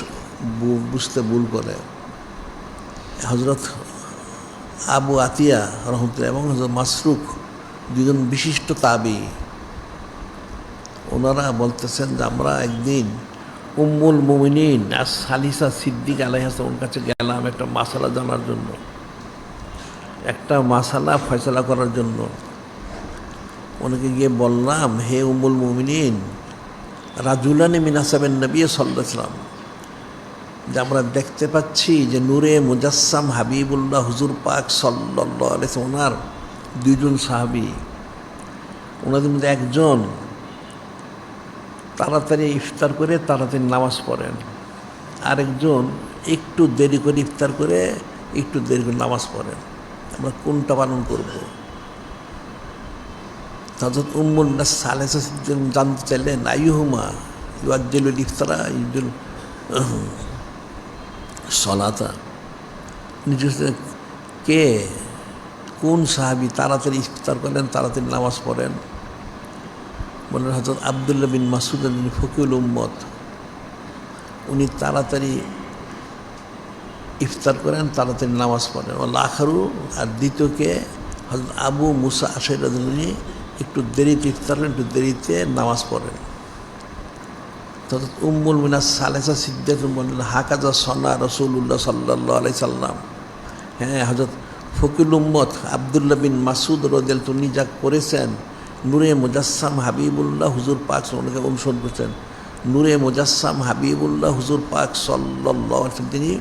বুঝতে ভুল করে। হযরত আবু আতিয়া রহমতুল্লাহ এবং হযরত মাসরুক দুজন বিশিষ্ট তাবি, ওনারা বলতেছেন যে আমরা একদিন উম্মুল মুমিনিন as-সালিসা সিদ্দিক আলাইহিস সালামের কাছে গেলাম একটা মাসালা জানার জন্য, একটা মাসালা ফয়সালা করার জন্য। ওনাকে গিয়ে বললাম, হে উম্মুল মুমিনিন রাজুলানি মিন আসহাবিন নবী সাল্লাল্লাহু আলাইহি ওয়াসাল্লাম, যে আমরা দেখতে পাচ্ছি যে নূরে মুজাসসাম হাবিবুল্লাহ হুজুর পাক সাল্লাল্লাহু আলাইহি ওয়াসাল্লাম ওনার দুইজন সাহাবী, ওনাদের মধ্যে একজন তাড়াতাড়ি ইফতার করে তাড়াতাড়ি নামাজ পড়েন, আরেকজন একটু দেরি করে ইফতার করে একটু দেরি করে নামাজ পড়েন। আমরা কোনটা পালন করব? হযরত উম্মুল নাস সালেসা জানতে চাইলেন আইয়ুহুমা ইউআজ্জিলুল ইফতারা ইউআজ্জিলুল সালাতা, কে কোন সাহাবী তাড়াতাড়ি ইফতার করেন তাড়াতাড়ি নামাজ পড়েন? বললেন হযরত আব্দুল্লাহ বিন মাসউদ ফকিহুল উম্মত, উনি তাড়াতাড়ি ইফতার করেন তাড়াতাড়ি নামাজ পড়েন। ওয়াল আখারু, আর দ্বিতীয়কে হযরত আবু মুসা আশারী রাদিয়াল্লাহু আনহু একটু দেরিতে ইফতার করেন, একটু দেরিতে নামাজ পড়েন। হযরত উম্মুল মিনাস সালেসা সিদ্দিক বললেন হাকাযা সানা রাসূলুল্লাহ সাল্লাল্লাহু আলাইহি সাল্লাম। হ্যাঁ, হযরত ফকিহুল উম্মত আব্দুল্লাহ বিন মাসউদ রাদিয়াল্লাহু আনহু যা করেছেন, নূরে মুজাসসাম হাবিবুল্লাহ হুজুর পাক ওনাকে অনুসরণ করছেন। নূরে মুজাসসাম হাবিবুল্লাহ হুজুর পাক সাল্লাল্লাহু আলাইহি ওয়াসাল্লাম তিনি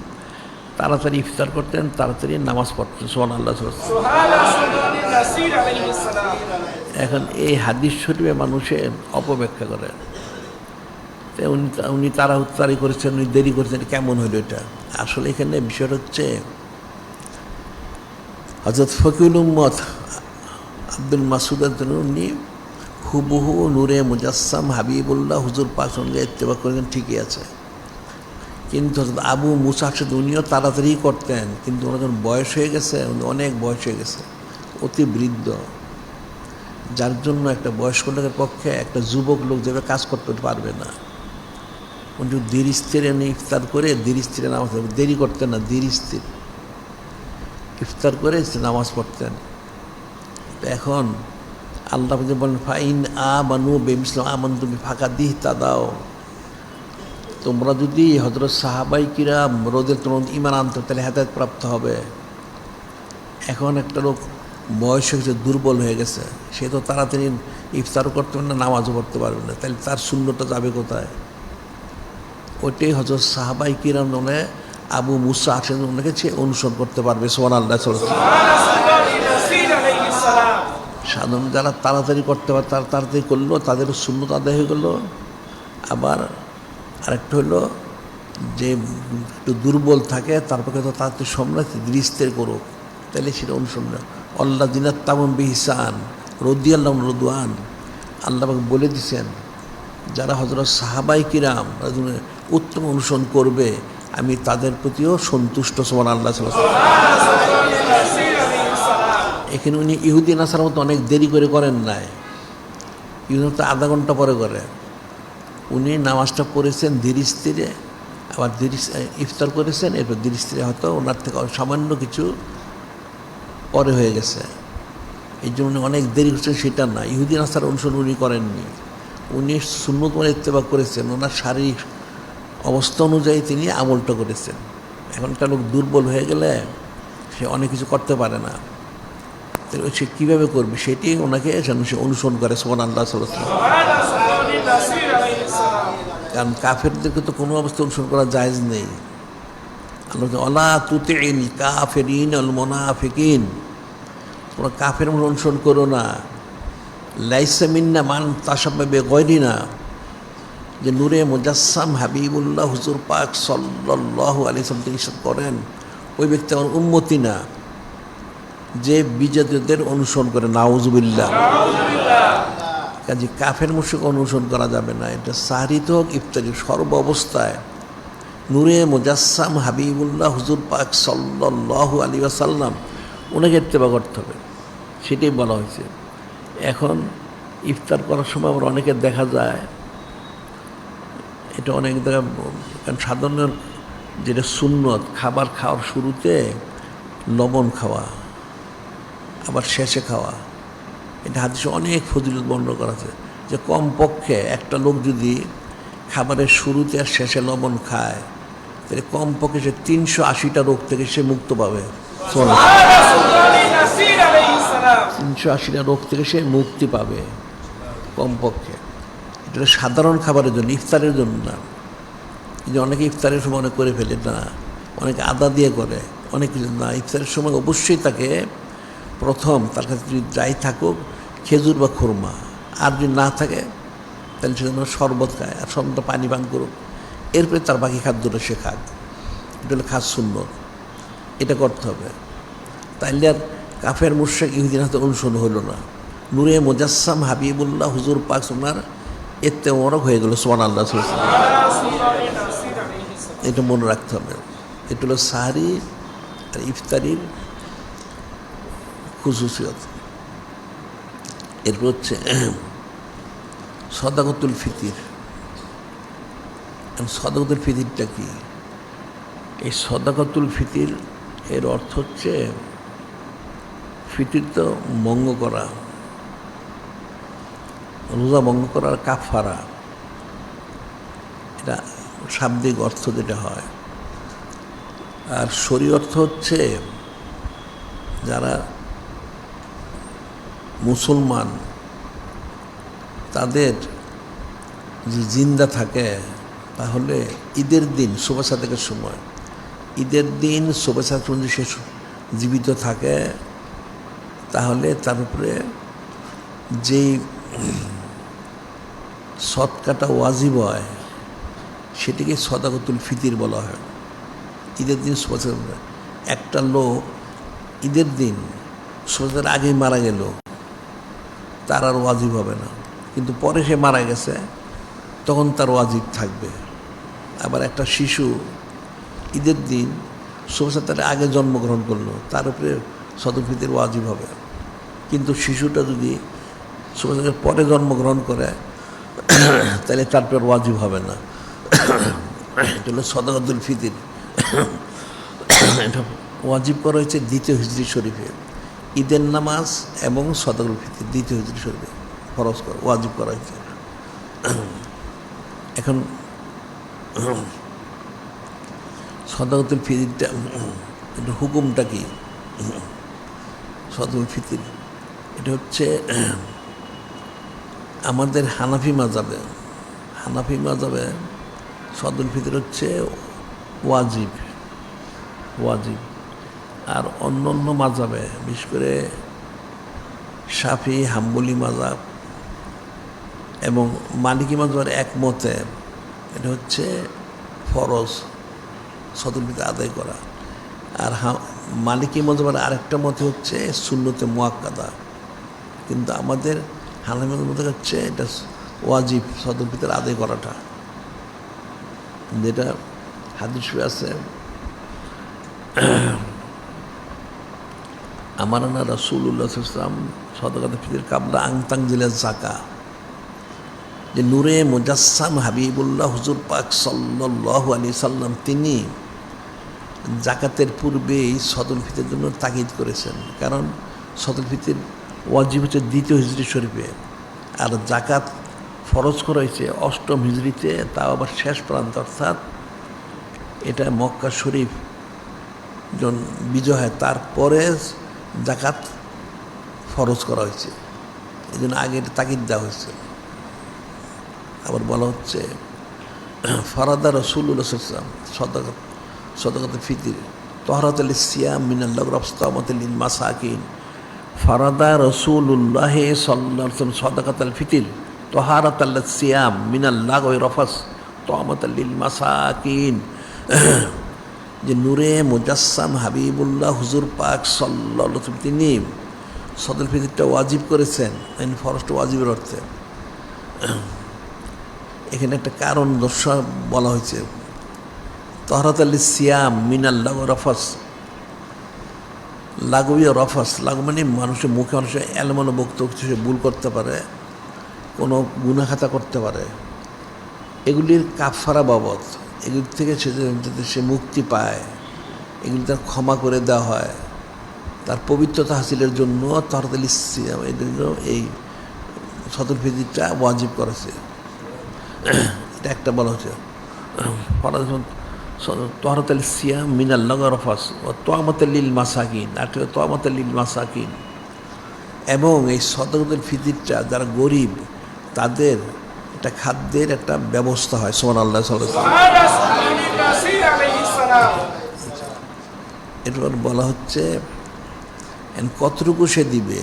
তাড়াতাড়ি ইফতার করতেন, তাড়াতাড়ি নামাজ পড়তেন। সুবহানাল্লাহ। এখন এই হাদিস শরীফে মানুষের অপব্যাখ্যা করে, উনি তাড়াহুড়ি করেছেন, উনি দেরি করেছেন, কেমন হইল এটা? আসলে এখানে বিষয়টা হচ্ছে হযরত ফকিহুল উম্মত আব্দুল মাসউদের জন্য উনি হুবহু নূরে মুজাসসাম হাবিবুল্লাহ হুজুর পাক সঙ্গে ইত্তেবা করেন, ঠিকই আছে। কিন্তু হযরত আবু মুসা আশারী উনিও তাড়াতাড়ি করতেন, কিন্তু ওনার যখন বয়স হয়ে গেছে, উনি অনেক বয়স হয়ে গেছে, অতি বৃদ্ধ, যার জন্য একটা বয়স্ক লোকের পক্ষে একটা যুবক লোক যেভাবে কাজ করতে পারবে না। উনি ধীর স্থিরে ইফতার করে ধীর স্থিরে নামাজ পড়তেন, দেরি করতেন না, ধীর স্থির ইফতার করে নামাজ পড়তেন। এখন আল্লাহ বলেন ফাইন আমানু বিমিসলি আমানতুম ফাঁকা দিহ তা দাও, তোমরা যদি হযরত সাহাবাই কিরাম রাদিয়াল্লাহু আনহুম ঈমান আনতে তাহলে হেদায়েত প্রাপ্ত হবে। এখন একটা লোক বয়স হয়েছে, দুর্বল হয়ে গেছে, সে তো তাড়াতাড়ি ইফতারও করতে পারবে না, নামাজও পড়তে পারবে না, তাহলে তার শূন্যটা যাবে কোথায়? ওইটাই হযরত সাহাবাই কিরাম মানে আবু মুসা আশারি ওনাকে সে অনুসরণ করতে পারবে। সুবহানাল্লাহ। সাধারণ যারা তাড়াতাড়ি করতে পারে তারা তাড়াতাড়ি করলো, তাদের সুন্নত আদায় হয়ে গেলো। আবার আরেকটা হলো যে একটু দুর্বল থাকে, তারপরে তো তাড়াতাড়ি সম্রাট দৃষ্টের করুক, তাহলে সেটা অনুসরণ। আল্লাহ দিনাত তামম বিহিসান রদিয়াল্লাহু রদওয়ান, আল্লাহ বলে দিছেন যারা হযরত সাহাবাই কিরাম উত্তম অনুসরণ করবে আমি তাদের প্রতিও সন্তুষ্ট। সুবহানাল্লাহ। এখানে উনি ইহুদি নাসার মতো অনেক দেরি করে করেন নাই, ইহুদি তো আধা ঘন্টা পরে করে। উনি নামাজটা পড়েছেন ধীর স্থিরে, আবার ইফতার করেছেন, এরপর ধীর স্থিরে হয়তো ওনার থেকে সামান্য কিছু পরে হয়ে গেছে, এই জন্য অনেক দেরি করছেন সেটা না। ইহুদি নাসার অনুসরণ উনি করেননি, উনি সুন্নত মানে ইত্তেবা করেছেন, ওনার শারীরিক অবস্থা অনুযায়ী তিনি আমলটা করেছেন। এখন একটা লোক দুর্বল হয়ে গেলে সে অনেক কিছু করতে পারে না, সে কীভাবে করবে সেটি ওনাকে সে অনুসরণ করে। সুবহানাল্লাহ। কারণ কাফেরদেরকে তো কোনো অবস্থা অনুসরণ করা জায়েজ নেই। আল্লাহ তুতিল কাফিরিন আল মুনাফিকিন, তোমরা কাফের অনুসরণ করো না। লাইসা মিন্না মান তাশাব্বাহা বিগায়রিনা, যে নূরে মুজাসসাম হাবিবুল্লাহ হুজুর পাক সাল্লাল্লাহু আলাইহি ওয়াসাল্লাম তিনি ইরশাদ করেন ওই ব্যক্তি আমার উম্মতি না যে বিজাতীয়দের অনুসরণ করে। নাউজুবিল্লাহ। কাজে কাফের মুশরিক অনুসরণ করা যাবে না। এটা সাহরিত হোক ইফতারি, সর্ব অবস্থায় নূরে মুজাসসাম হাবিবুল্লাহ হুজুর পাক সাল্লাল্লাহু আলাইহি ওয়াসাল্লাম ওনাকে ইত্তেবা করতে হবে, সেটাই বলা হয়েছে। এখন ইফতার করার সময় আবার অনেকের দেখা যায়, এটা অনেক জায়গায়, কারণ সাধারণ যেটা সুন্নত খাবার খাওয়ার শুরুতে লবণ খাওয়া, আবার শেষে খাওয়া, এটা হাদিসে অনেক ফজিলত বর্ণনা করা আছে যে কমপক্ষে একটা লোক যদি খাবারের শুরুতে আর শেষে লবণ খায় তাহলে কমপক্ষে সে 380টা রোগ থেকে সে মুক্ত পাবে। 380টা রোগ থেকে সে মুক্তি পাবে কমপক্ষে। এটা সাধারণ খাবারের জন্য, ইফতারের জন্য না। যে অনেকে ইফতারের সময় অনেক করে ফেলে না, অনেকে আদা দিয়ে করে, অনেক কিছু না। ইফতারের সময় অবশ্যই তাকে প্রথম তার কাছে যদি যাই থাকুক খেজুর বা খুরমা, আর যদি না থাকে তাহলে সেজন্য শরবত খায়, আর শরবতটা পানি পান করুক, এরপরে তার বাকি খাদ্যটা সে খাক। এটা হলো খাস সুন্নত, এটা করতে হবে। তাইলে আর কাফের মুশরিক ইহুদির হাতে অনুসরণ হলো না। নূরে মুজাসসাম হাবিবুল্লাহ হুজুর পাক ওনার এতে মরক হয়ে গেল। সুবহানাল্লাহ। এটা মনে রাখতে হবে। এটা হলো সাহরি আর ইফতারির খুসুসিয়ত। এরপর হচ্ছে সাদাকাতুল ফিতির। সাদাকাতুল ফিতিরটা কি? এই সাদাকাতুল ফিতির এর অর্থ হচ্ছে ফিতির তো ভঙ্গ করা, রোজা ভঙ্গ করার কাফারা, এটা শাব্দিক অর্থ যেটা হয়। আর শরীর অর্থ হচ্ছে যারা মুসলমান তাদের যে জিন্দা থাকে, তাহলে ঈদের দিন শোভা সাদেকের সময়, ঈদের দিন শোভা সাদেকের যদি সে জীবিত থাকে তাহলে তার উপরে যেই সদকাটা ওয়াজিব হয় সেটিকে সাদাকাতুল ফিতির বলা হয়। ঈদের দিন শোভা, একটা লোক ঈদের দিন শোভার আগেই মারা গেল, তার আর ওয়াজিব হবে না, কিন্তু পরে সে মারা গেছে তখন তার ওয়াজিব থাকবে। আবার একটা শিশু ঈদের দিন শোভা তার আগে জন্মগ্রহণ করলো, তার উপরে সাদাকাতুল ফিতির ওয়াজিব হবে। কিন্তু শিশুটা যদি সুবাদের পরে জন্মগ্রহণ করে তাহলে তারপর ওয়াজিব হবে না। এটা হলো সদকাতুল ফিতির। এটা ওয়াজিব করা হয়েছে দ্বিতীয় হিজরি শরীফে, ঈদের নামাজ এবং সদকাতুল ফিতির দ্বিতীয় হিজরি শরীফে ফরজ করা ওয়াজিব করা হয়েছে। এখন সদকাতুল ফিতিরটা এটা হুকুমটা কি? সদকাতুল ফিতির এটা হচ্ছে আমাদের হানাফি মাযহাবে সদকাতুল ফিতির হচ্ছে ওয়াজিব। আর অন্য অন্য মাযহাবে বিশেষ করে শাফি, হাম্বলি মাযহাব এবং মালিকি মাযহাবের একমতে এটা হচ্ছে ফরজ সদকাতুল ফিতির আদায় করা। আর মালিকি মাযহাবের আরেকটা মতে হচ্ছে সুন্নতে মুআক্কাদা। কিন্তু আমাদের হানাফি মাযহাবের মতে হচ্ছে এটা ওয়াজিব সদকাতুল ফিতির আদায় করাটা, যেটা হাদিস আছে আমারানা রাসূলুল্লাহ সাল্লাল্লাহু আলাইহি ওয়াসাল্লাম সদকাতুল ফিতির কাবলা আনতাং দিলা যাকা, যে নূরে মুজাসসাম হাবিবুল্লাহ হুজুর পাক সাল্লাল্লাহু আলাইহি সাল্লাম তিনি জাকাতের পূর্বেই সদকাতুল ফিতির জন্য তাকিদ করেছেন। কারণ সদকাতুল ফিতির ওয়াজিব হচ্ছে দ্বিতীয় হিজরি শরীফে, আর জাকাত ফরজ করা হয়েছে অষ্টম হিজরিতে, তাও আবার শেষ প্রান্ত, অর্থাৎ এটা মক্কা শরীফ বিজয় হয় তারপরে জাকাত ফরজ করা হয়েছে, এই জন্য আগে তাকিদ দেওয়া হয়েছে। আবার বলা হচ্ছে ফারাদা রাসূলুল্লাহ সাল্লাল্লাহু আলাইহি ওয়াসাল্লাম সদকাতুল ফিতির তহরাতুল সিয়াম মিনাল্লাহ রাফতামাতুল লিল মাসাকিন। ফারাদা রাসূলুল্লাহ সাল্লাল্লাহু আলাইহি ওয়াসাল্লাম সদকাতুল ফিতির তহরাতুল সিয়াম মিনাল্লাহ ওয়া রাফাস তামাতুল লিল মাসাকিন, যে নূরে মুজাসসাম হাবিবুল্লাহ হুজুর পাক সাল্লাল্লাহু আলাইহি ওয়াসাল্লাম তিনি সদকাতুল ফিতিরটা ওয়াজিব করেছেন। ফরজটা ওয়াজিবের অর্থে এখানে একটা কারণ দর্শা বলা হয়েছে, তহরাতুল সিয়াম মিনাল্লাহ রফাস, লাগবীয় রফাস, লাগু মানে মানুষের মুখে মানুষের এলোমেলো বক্তব্য সে ভুল করতে পারে, কোনো গুনাহ খাতা করতে পারে, এগুলির কাফারা বাবদ এগুলি থেকে সে মুক্তি পায়, এগুলি তার ক্ষমা করে দেওয়া হয়, তার পবিত্রতা হাসিলের জন্য তহরাতুল সিয়াম এর জন্য এই সদকাতুল ফিতিরটা ওয়াজিব করেছে। এটা একটা বলা হচ্ছে তহরাতুল সিয়াম মিনাল্লাহ রফাস ও তামাতুল লিল মাসাকিন, আর তামাতুল লিল মাসাকিন, এবং এই সদকাতুল ফিতিরটা যারা গরিব তাদের একটা খাদ্যের একটা ব্যবস্থা হয়। সুবহানাল্লাহ সাল্লাল্লাহু আলাইহি ওয়াসাল্লাম। এরপর বলা হচ্ছে কতটুকু সে দিবে,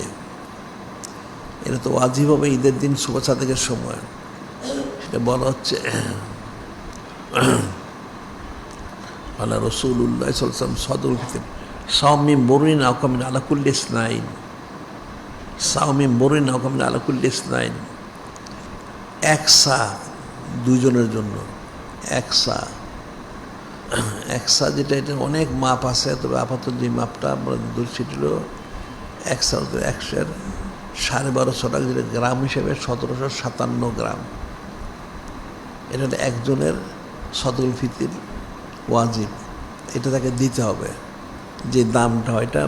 এটা তো ওয়াজিব হবে ঈদের দিন সুবহ সাদেকের সময়। সেটা বলা হচ্ছে আল্লাহ রাসূলুল্লাহ সাল্লাল্লাহু আলাইহি ওয়াসাল্লাম সদকাতুল ফিতির সাওমি মুরিন আও কামিন আলা কুল্লি ইসনাইন, সাওমি মুরিন আও কামিন আলা কুল্লি ইসনাইন, এক সা দুইজনের জন্য, এক সা যেটা এটা অনেক মাপ আছে, তবে আপাতত যে মাপটা আমরা ধরছি ছিল এক সা, 1250 টাকা, যেটা গ্রাম হিসেবে 1757 গ্রাম। এটা একজনের সদকাতুল ফিতির ওয়াজিব, এটা তাকে দিতে হবে। যে দামটা হয়, এটা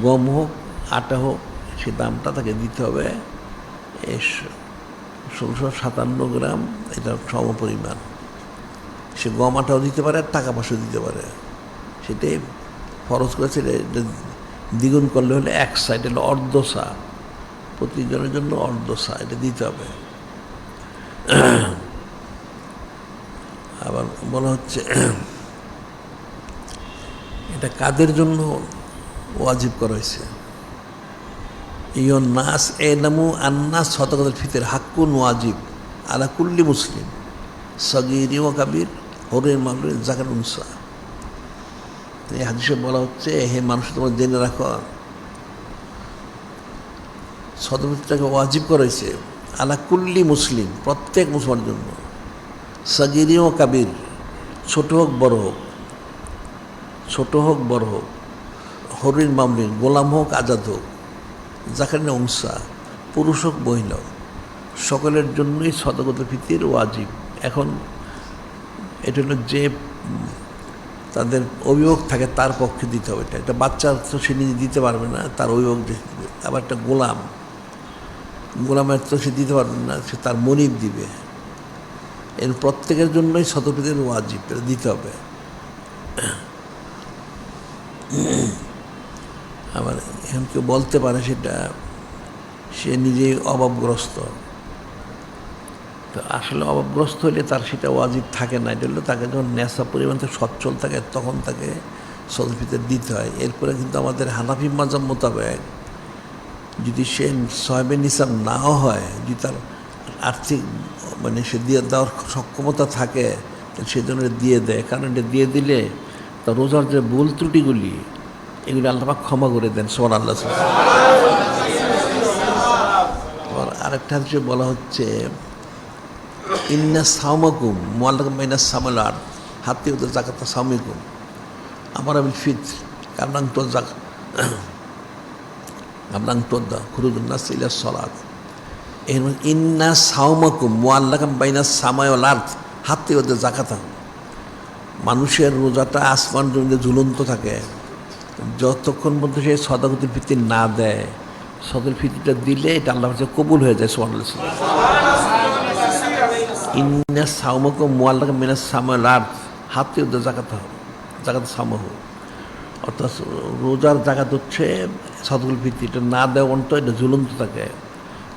গম হোক আটা হোক, সেই দামটা তাকে দিতে হবে। 1757 গ্রাম, এটা সমপরিমাণ। সে গম আটাও দিতে পারে আর টাকা পয়সা দিতে পারে, সেটাই ফরজ করেছে। এটা দ্বিগুণ করলে হলে এক সা, এটা হলো অর্ধসা, প্রতিজনের জন্য অর্ধসা এটা দিতে হবে। আবার বলা হচ্ছে এটা কাদের জন্য ওয়াজিব করা হয়েছে, ইয়ন নাস এলামু আন্নাস সদকাতুল ফিতির হাক্কুন ওয়াজিব আলা কুল্লি মুসলিম সগীরি ওয়া কাবীর হরির মামলুর যাকাত উনসা। এই হাদিসে বলা হচ্ছে, হে মানুষ তোমরা জেনে রাখো সদকাতুল ফিতিরটাকে ওয়াজিব করা হয়েছে আলা কুল্লি মুসলিম, প্রত্যেক মুসলমানের জন্য, সগীরি ও কাবীর, ছোট হোক বড় হোক, হরির মামলিন, গোলাম হোক আজাদ হোক, জাকারিন উনসা, পুরুষ হোক মহিলা হোক, সকলের জন্যই সদকাতুল ফিতর ওয়াজিব। এখন এটা হলো যে তাদের অভিভাবক থাকে তার পক্ষে দিতে হবে। এটা একটা বাচ্চা তো সে নিজে দিতে পারবে না, তার অভিভাবক দিবে। আবার একটা গোলামের তো সে দিতে পারবে না, সে তার মনিব দিবে। এর প্রত্যেকের জন্যই সদকাতুল ফিতর ওয়াজিব, এটা দিতে হবে। আবার এখন কেউ বলতে পারে সেটা সে নিজেই অভাবগ্রস্ত, তো আসলে অভাবগ্রস্ত হলে তার সেটা ওয়াজিব থাকে না। এটা হলো তাকে যখন নেশা পরিমাণ থেকে সচ্ছল থাকে তখন তাকে সদকাতুল ফিতর দিতে হয়। এরপরে কিন্তু আমাদের হানাফি মাযহাব মোতাবেক যদি সে সাহেবে নিসাব নাও হয়, যদি তার আর্থিক মানে সে দিয়ে দেওয়ার সক্ষমতা থাকে, সেজন্য দিয়ে দেয়। কারণ এটা দিয়ে দিলে তার রোজার যে ভুল ত্রুটিগুলি এগুলি আল্লাহ পাক ক্ষমা করে দেন। সুবহানাল্লাহ। আবার আরেকটা হাদিসে বলা হচ্ছে ইন্না সাওমাকুম মুআল্লাকুম বাইনা সামাল আরদ হাত্তা ইউতা যাকাতা সাওমিকুম আমারা বিল ফিতর কাবলা আন তুদ্দা খুরুজুন নাস ইলা সালাত। ইন্না সাওমাকুম মুআল্লাকুম বাইনা সামাই ওয়াল আরদ হাত্তা ইউতা যাকাতা। মানুষের রোজাটা আসমান জমিনে ঝুলন্ত থাকে যতক্ষণ পর্যন্ত সে সদকাতুল ফিতর না দেয়। সদকাতুল ফিতরটা দিলে এটা আল্লাহর কাছে কবুল হয়ে যায়। সুবহানাল্লাহ। ইন্না সাওমাকুম মুআল্লাকুম বাইনা সামাই ওয়াল আরদ হাত্তা ইউতা যাকাতা সামাহু। অর্থাৎ রোজার জাকাত হচ্ছে সদকাতুল ফিতর, এটা না দেওয়া অন্ত এটা ঝুলন্ত থাকে।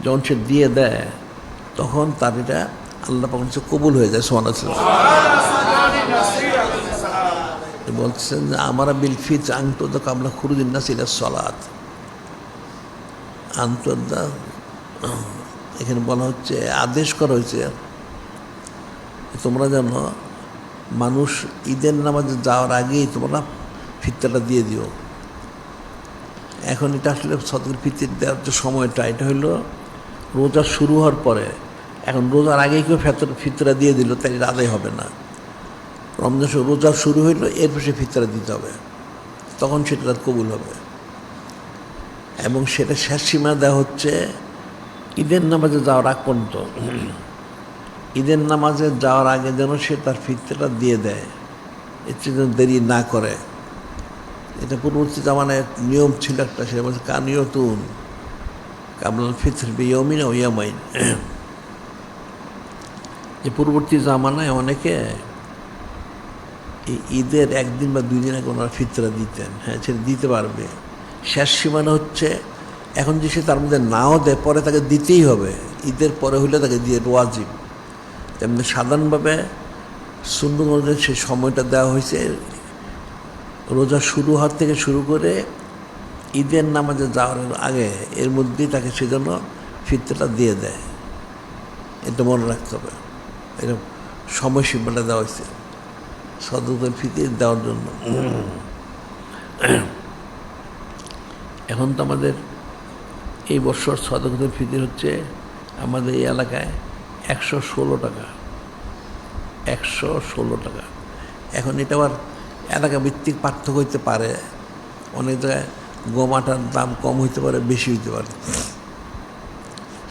যখন সে দিয়ে দেয় তখন তার এটা আল্লাহ পাক কাছে কবুল হয়ে যায়। সুবহানাল্লাহ। বলছেন যে আমারা বিল ফিতর আন তুদ্দা কাবলা খুরুজিন নাস ইলা সালাত। আন তুদ্দা এখানে বলা হচ্ছে, আদেশ করা হয়েছে তোমরা যেন মানুষ ঈদের নামাজে যাওয়ার আগেই তোমরা ফিতরটা দিয়ে দিও। এখন এটা আসলে সদকাতুল ফিতর দেওয়ার যে সময়টা এটা হলো রোজা শুরু হওয়ার পরে। এখন রোজার আগেই কেউ ফিতরা দিয়ে দিল তাই এটা আদায় হবে না। রমজান রোজা শুরু হইলো এরপর সে ফিতরা দিতে হবে, তখন সেটা কবুল হবে। এবং সেটা শেষ সীমা দেওয়া হচ্ছে ঈদের নামাজে যাওয়ার আগ পর্যন্ত। ঈদের নামাজে যাওয়ার আগে যেন সে তার ফিতরাটা দিয়ে দেয়, এর চেয়ে যেন দেরি না করে। এটা পূর্ববর্তী জামানায় নিয়ম ছিল একটা, সেটা বলছে কানিয়তুন কাবলাল ফিতর বিয়াউমিন আও ইয়ামাইন। যে পূর্ববর্তী জামানায় অনেকে এই ঈদের একদিন বা 2 দিন আগে ওনারা ফিতরা দিতেন। হ্যাঁ, সেটা দিতে পারবে। শেষ সীমানা হচ্ছে এখন যে সে তার মধ্যে নাও দেয় পরে তাকে দিতেই হবে। ঈদের পরে হলে তাকে দিয়ে ওয়াজিব। তেমনি সাধারণভাবে সুন্নত অনুযায়ী সেই সময়টা দেওয়া হয়েছে রোজা শুরু হওয়ার থেকে শুরু করে ঈদের নামাজে যাওয়ার আগে, এর মধ্যেই তাকে সেজন্য ফিতরাটা দিয়ে দেয়। এটা মনে রাখতে হবে। এরকম সময়সীমাটা দেওয়া হয়েছে সদকাতুল ফিতর দেওয়ার জন্য। এখন তো আমাদের এই বছর সদকাতুল ফিতর হচ্ছে আমাদের এই এলাকায় 116 টাকা। 116 টাকা। এখন এটা আবার এলাকা ভিত্তিক পার্থক্য হইতে পারে। অনেক জায়গায় গম আটার দাম কম হইতে পারে, বেশি হইতে পারে।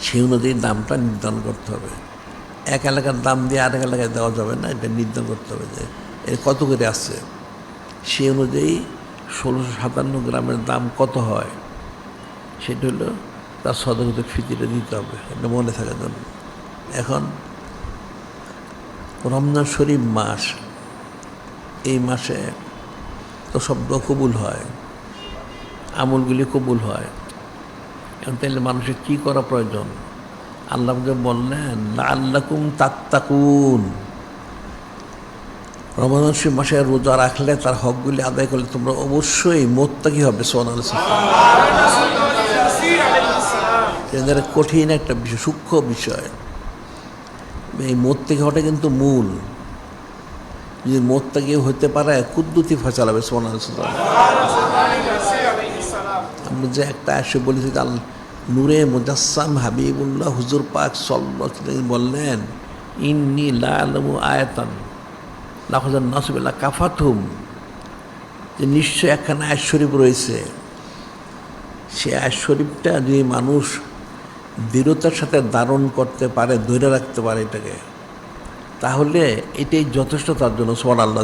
সেই অনুযায়ী দামটা নির্ধারণ করতে হবে। এক এলাকার দাম দিয়ে আরেক এলাকায় দেওয়া যাবে না, এটা নির্ধারণ করতে হবে যে এর কত করে আসছে। সেই অনুযায়ী 1657 গ্রামের দাম কত হয় সেটা হলো তার সদকাতুল ফিতরটা দিতে হবে, এটা মনে থাকার জন্য। এখন রমজান শরীফ মাস, এই মাসে তো সব কবুল হয়, আমলগুলি কবুল হয়। এখন তাহলে মানুষের কী করা প্রয়োজন? আল্লাহকে বললেন লাআল্লাকুম তাত্তাকুন, রমজান শরীফ মাসে রোজা রাখলে তার হকগুলি আদায় করলে তোমরা অবশ্যই মুত্তাকি হবে। সুবহানাল্লাহ। এটা কঠিন একটা বিষয়, সূক্ষ্ম বিষয়। এই মুত্তাকি হওয়াটা কিন্তু মূল। যদি মুত্তাকি হতে পারে কুদ্দুতি ফয়সালা। সুবহানাল্লাহ। আমরা যে একটা আয়াত বলেছি, নূরে মুজাসসাম হাবিবুল্লাহ হুজুর পাক সাল্লাল্লাহু আলাইহি ওয়াসাল্লাম বললেন ইন্নী লা আ'লামু আয়াতান লাফাজান নাসু বিল্লাহ কাফাতুহুম, যে নিশ্চয় একখানা আয়াত শরীফ রয়েছে, সে আয়াত শরীফটা যদি মানুষ দৃঢ়তার সাথে ধারণ করতে পারে, ধরে রাখতে পারে এটাকে, তাহলে এটাই যথেষ্ট তার জন্য। সুবহানাল্লাহ।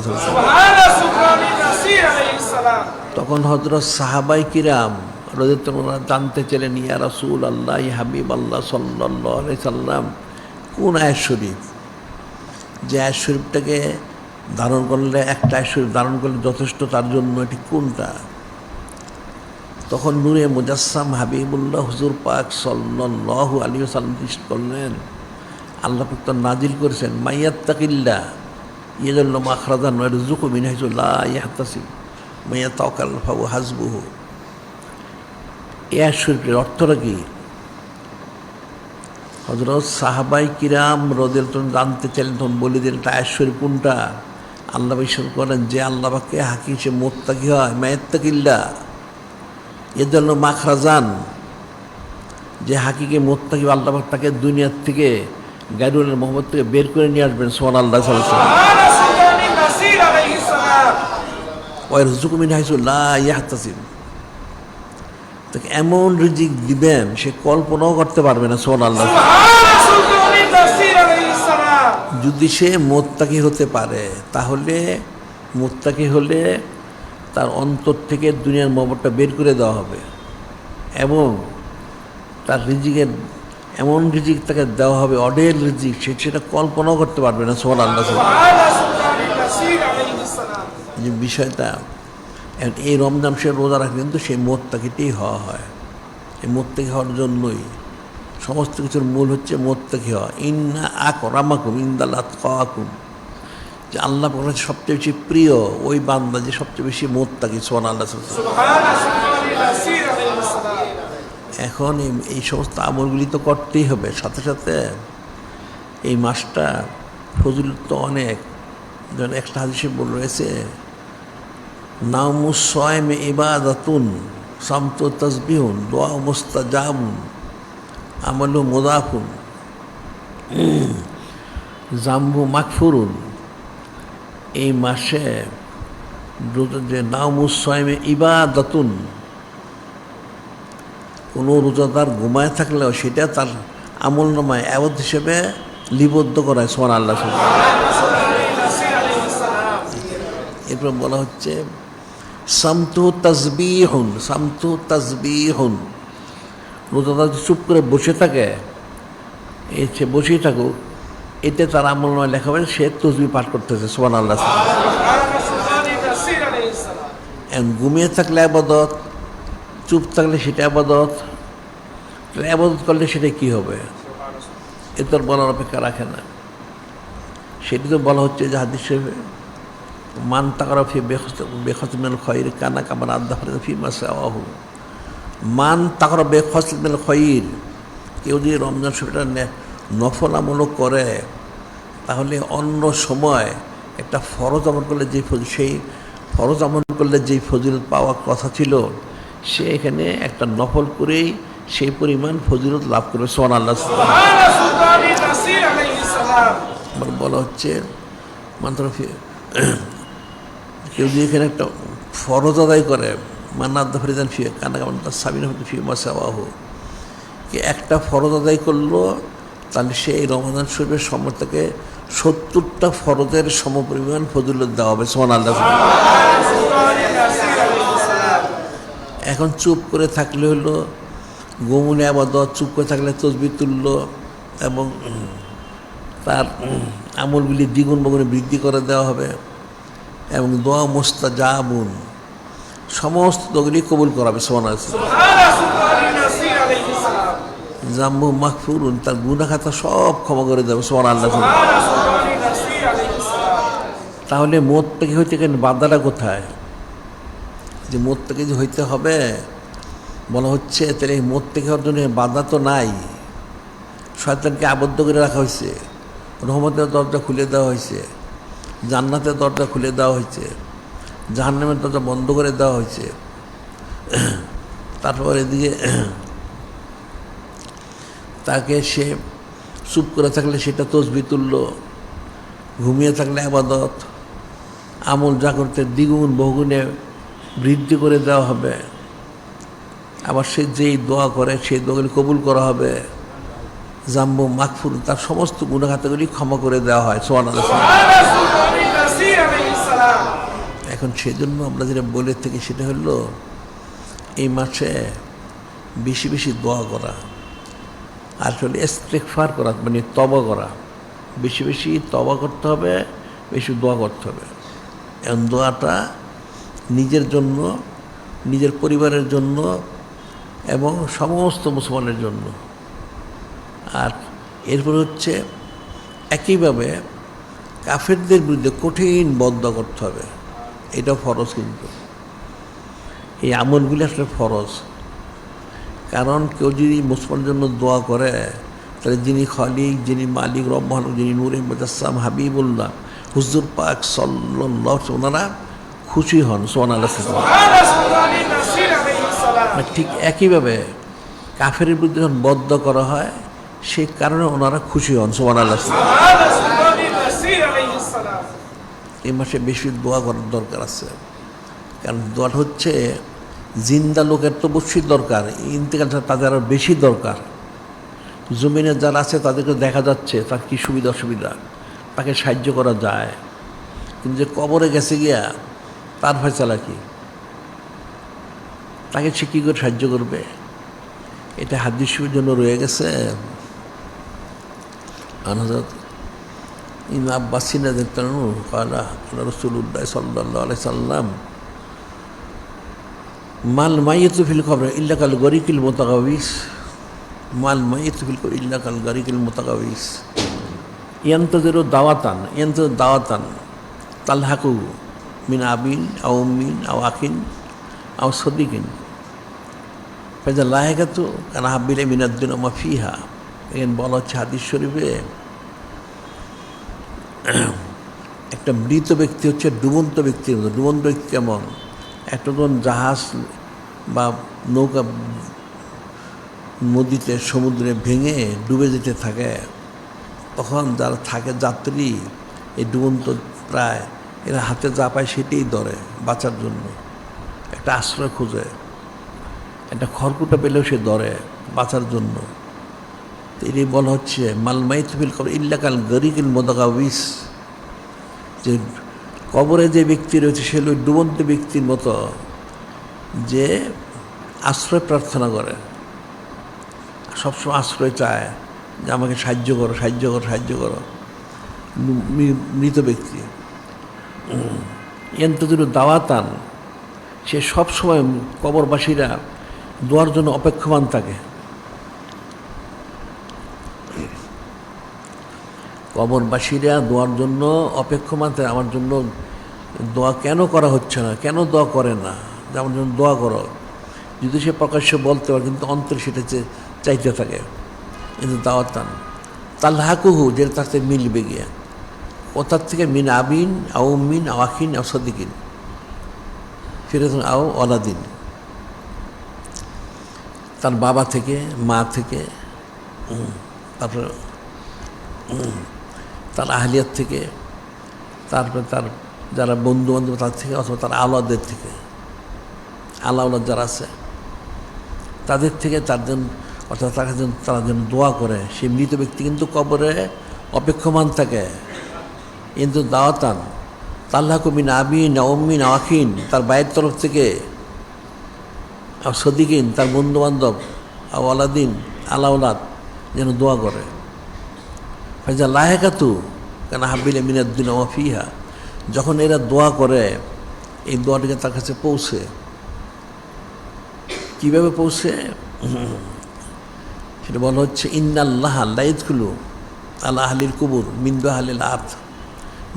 তখন হযরত সাহাবায়ে কিরাম রাদিয়াল্লাহু আনহুম জানতে চাইলেন, ইয়া রাসূলুল্লাহ, ইয়া হাবিবাল্লাহ সাল্লাল্লাহু আলাইহি সাল্লাম, কোন আয়াত শরীফ, যে আয়াত শরীফটাকে ধারণ করলে, একটা আয়াত শরীফ ধারণ করলে যথেষ্ট তার জন্য, এটি কোনটা? তখন নূরে মুজাসসাম হাবিবুল্লাহ হুজুর পাক সাল্লাল্লাহু আলাইহি ওয়াসাল্লাম করলেন, আল্লাহ পাক তো নাজিল করেছেন, মাইয়াত্তাকিল্লাহ ইয়াজআল মাখরাজান ওয়া ইয়ারযুকহু মিন হাইসু লা ইয়াহতাসিব ওয়া ইয়াতাওয়াক্কাল ফাহুয়া হাসবুহু। এই আয়াত শরীফের অর্থটা কি? হযরত সাহাবায়ে কিরাম রাদিয়াল্লাহু আনহুম জানতে চাইলেন, তখন বলে দিলেন আয়াত শরীফ কোনটা। আল্লাহ বিশ্বাস করেন যে আল্লাহ পাককে হাকি সে মুত্তাকি হয়, মাইয়াত্তাকিল্লাহ ইয়াজআল মাখরাজান, যে হাকিকে মুত্তাকি আল্লাহ পাক তাকে দুনিয়ার থেকে, গায়রুল মুহাম্মদ থেকে বের করে নিয়ে আসবেন। সুবহানাল্লাহ। ওয়া ইয়ারযুকহু মিন হাইসু লা ইয়াহতাসিব, তাকে এমন রিজিক দিবেন সে কল্পনাও করতে পারবে না। সুবহানাল্লাহ। যদি সে মুত্তাকি হতে পারে, তাহলে মুত্তাকি হলে তার অন্তর থেকে দুনিয়ার মোহব্বতটা বের করে দেওয়া হবে, এবং তার রিজিকের এমন রিজিক তাকে দেওয়া হবে, অডেল রিজিক, সেটা কল্পনাও করতে পারবে না। সুবহানাল্লাহ। যে বিষয়টা, এই রমজান সে রোজা রাখলে কিন্তু সেই মুত্তাকিতেই হওয়া হয়। এই মুত্তাকি হওয়ার জন্যই সমস্ত কিছুর মূল হচ্ছে মুত্তাকি হওয়া। ইন্না আকরামাকুম ইনদাল্লাহি আতকাকুম, যে আল্লাহ পাকের সবচেয়ে বেশি প্রিয় ওই বান্দা যে সবচেয়ে বেশি মুত্তাকি। সুবহানাল্লাহ। এখন এই সমস্ত আমলগুলি তো করতেই হবে, সাথে সাথে এই মাসটা ফজিলত তো অনেক। যেমন একটা হাদিসে রয়েছে, নাউমুস সায়মি ইবাদাতুন সামতু তাসবিহুন দুআ মুস্তাজাবুন আমালু মুদাফুন জামবু মাগফুরুন। এই মাসে যে নাউমুস সায়মি ইবাদাতুন, কোনো রোজাদার ঘুমায় থাকলেও সেটা তার আমল নামায় আবাদ হিসেবে লিপিবদ্ধ করায়। সুবহানাল্লাহ। এরপর বলা হচ্ছে সামতু তাসবিহুন, সামতু তাসবিহুন, রোজাদার চুপ করে বসে থাকে, এই সে বসেই থাকুক, এতে তার আমল নামায় লেখা হবে সে তাসবিহ পাঠ করতেছে। সুবহানাল্লাহ। ঘুমিয়ে থাকলে আবাদত, চুপ থাকলে সেটা আবাদত, আবাদত করলে সেটা কী হবে, এ তো বলার অপেক্ষা রাখে না। সেটি তো বলা হচ্ছে যে হাদিস শরীফে, মান তাকারা ফি বেখসমিল খয়র কানা কামান আদা ফি মাসাওয়াহু। মান তাকারা বেখসমিল খয়র, কেউ যদি রমজান শরীফটা নফল আমলও করে, তাহলে অন্য সময় একটা ফরজ আমল করলে যে সেই ফরজ আমল করলে যেই ফজিলত পাওয়ার কথা ছিল, সে এখানে একটা নফল করেই সেই পরিমাণ ফজিলত লাভ করবে। সুবহানাল্লাহ। বলা হচ্ছে মান্ত্রফি, কেউ যদি এখানে একটা ফরজ আদায় করে, মান্নাদ্দা ফরিদান ফিয়ে কানা কামান্তা সাবিনা ফি মাসাওয়াহু, কি একটা ফরজ আদায় করলো, তাহলে সে এই রমজান শরীফের সময় থেকে 70টা ফরজের সমপরিমাণ ফজিলত দেওয়া হবে। সুবহানাল্লাহ। এখন চুপ করে থাকলে হলো গোমনে আবাদত, চুপ করে থাকলে তসবিহ তুলল, এবং তার আমলগুলি দ্বিগুণ বগুণে বৃদ্ধি করে দেওয়া হবে, এবং দোয়া মুস্তাজাবুন, সমস্ত দোয়াগুলি কবুল করাবে। সুবহানাল্লাহ। জাম্বু মাগফুরুন, তার গুনাহ খাতা সব ক্ষমা করে দেবে। সুবহানাল্লাহ। তাহলে মুত্তাকি হইতে গেলে বাধাটা কোথায়? যে মুত্তাকি যে হইতে হবে বলা হচ্ছে, তাহলে এই মুত্তাকি হওয়ার জন্য বাধা তো নাই। শয়তানকে আবদ্ধ করে রাখা হয়েছে, রহমতের দরজা খুলে দেওয়া হয়েছে, জান্নাতের দরজা খুলে দেওয়া হয়েছে, জাহান্নামের দরজা বন্ধ করে দেওয়া হয়েছে। তারপর এদিকে তাকে সে চুপ করে থাকলে সেটা তসবিহ তুলল, ঘুমিয়ে থাকলে আবাদত, আমল যা করতে দ্বিগুণ বহুগুণে বৃদ্ধি করে দেওয়া হবে। আবার সে যেই দোয়া করে সেই দোয়াগুলি কবুল করা হবে। জাম্বু মাগফুর, তার সমস্ত গুনাহগুলি ক্ষমা করে দেওয়া হয়। সুবহানাল্লাহ। এখন সেজন্য আমরা যেটা বলে থাকি সেটা হলো এই মাসে বেশি বেশি দোয়া করা, আর হলো ইস্তিগফার করা, মানে তওবা করা। বেশি বেশি তওবা করতে হবে, বেশি দোয়া করতে হবে। এবং দোয়াটা নিজের জন্য, নিজের পরিবারের জন্য এবং সমস্ত মুসলমানের জন্য। আর এরপর হচ্ছে একইভাবে কাফেরদের বিরুদ্ধে কঠিন বদ্দোয়া করতে হবে, এটাও ফরজ। কিন্তু এই আমলগুলি আসলে ফরজ, কারণ কেউ যদি মুসলমানের জন্য দোয়া করে তাহলে যিনি খালিক, যিনি মালিক, রব্বান, যিনি নূরে মুজাসসাম, হাবিবুল্লাহ, হুজুর পাক সাল্লাল্লাহু আলাইহি ওনারা খুশি হন। সুবহানাল্লাহ। ঠিক একইভাবে কাফের বিরুদ্ধে যখন বদ্দোয়া করা হয় সেই কারণে ওনারা খুশি হন। সুবহানাল্লাহ। এই মাসে বেশি দোয়া করার দরকার আছে, কারণ দোয়াটা হচ্ছে জিন্দা লোকের তো অবশ্যই দরকার, ইন্তেকাল তাদের আরও বেশি দরকার। জমিনে যারা আছে তাদেরকে দেখা যাচ্ছে তার কী সুবিধা অসুবিধা, তাকে সাহায্য করা যায়, কিন্তু যে কবরে গেছে গিয়া তার ফয়সালা কি, তাকে সে কী করে সাহায্য করবে? এটা হাদিস শরীফের জন্য রয়ে গেছে। হযরত ইবনে আব্বাস রাদিয়াল্লাহু আনহু ক্বালা রাসূলুল্লাহ সাল্লাল্লাহু আলাইহি সাল্লাম মাল মাইয়িতু ফিল কবর ইল্লা কাল গরিকিল মুতাগাওয়িস, মাল মাইয়িতু ফিল কবর ইল্লা কাল গরিকিল মুতাগাওয়িস ইয়ান্তাযিরু দাওয়াতান তালহাকু মিন আবিন আও উম্মিন আও আখিন আও সদিকিন ফাইজা লাহিকাতু কানা হাব্বিলা মিনাদ দুনিয়া মা ফিহা। এখানে বলা হচ্ছে হাদিস শরীফে একটা মৃত ব্যক্তি হচ্ছে ডুবন্ত ব্যক্তির মতো। ডুবন্ত ব্যক্তি কেমন? একটা যখন জাহাজ বা নৌকা নদীতে সমুদ্রে ভেঙে ডুবে যেতে থাকে, তখন যারা থাকে যাত্রী, এই ডুবন্ত প্রায় এরা হাতে যা পায় সেটাই ধরে বাঁচার জন্য, একটা আশ্রয় খোঁজে, একটা খড়কুটা পেলেও সে ধরে বাঁচার জন্য। তো এটাই বলা হচ্ছে মাল মাইয়িতু ফিল কবর ইল্লা কাল গরিকিল মুতাগাওয়িস, যে কবরে যে ব্যক্তি রয়েছে সে হল ডুবন্ত ব্যক্তির মতো যে আশ্রয় প্রার্থনা করে, সবসময় আশ্রয় চায় যে আমাকে সাহায্য করো, সাহায্য করো, সাহায্য করো। মৃত ব্যক্তি ইয়ান্তাযিরু দাওয়াতান, সে সবসময় কবরবাসীরা দোয়ার জন্য অপেক্ষমান থাকে। কবরবাসীরা দোয়ার জন্য অপেক্ষমান থাকে, আমার জন্য দোয়া কেন করা হচ্ছে না, কেন দোয়া করে না, যে আমার জন্য দোয়া করো। যদি সে প্রকাশ্যে বলতে পারে, কিন্তু অন্তর সেটা চাইতে থাকে। কিন্তু দাওয়াতান তালহাকুহু, যেটা তার থেকে মিলবে গিয়া, কোথার থেকে মিন আবিন আও উম্মিন আও আখিন আও সদিকিন ফিরাতুন আও ওলাদিন, তার বাবা থেকে, মা থেকে, তারপরে তার আহলিয়াত থেকে, তারপরে তার যারা বন্ধু বান্ধব তার থেকে, অথবা তার আওলাদের থেকে, আওলাদ যারা আছে তাদের থেকে, তার জন্য, অর্থাৎ তারা যেন দোয়া করে। সেই মৃত ব্যক্তি কিন্তু কবরে অপেক্ষমান থাকে। কিন্তু দাওয়াতান তালহাকু মিন আবিন আও উম্মিন আও আখিন, তার বাইরের তরফ থেকে, আর সদিকিন, তার বন্ধু বান্ধব, আও আলাদিন, আলাউলাদ যেন দোয়া করে। ফাইজা লাহিকাতু কানা হাব্বিলা মিনাদ দুনিয়া মা ফিহা, যখন এরা দোয়া করে এই দোয়াটিকে তার কাছে পৌঁছে। কীভাবে পৌঁছে সেটা বলা হচ্ছে ইন্নাল্লাহা লা ইয়াদখুলু আলা আহলিল কুবুর মিন দুআলিল আরদ,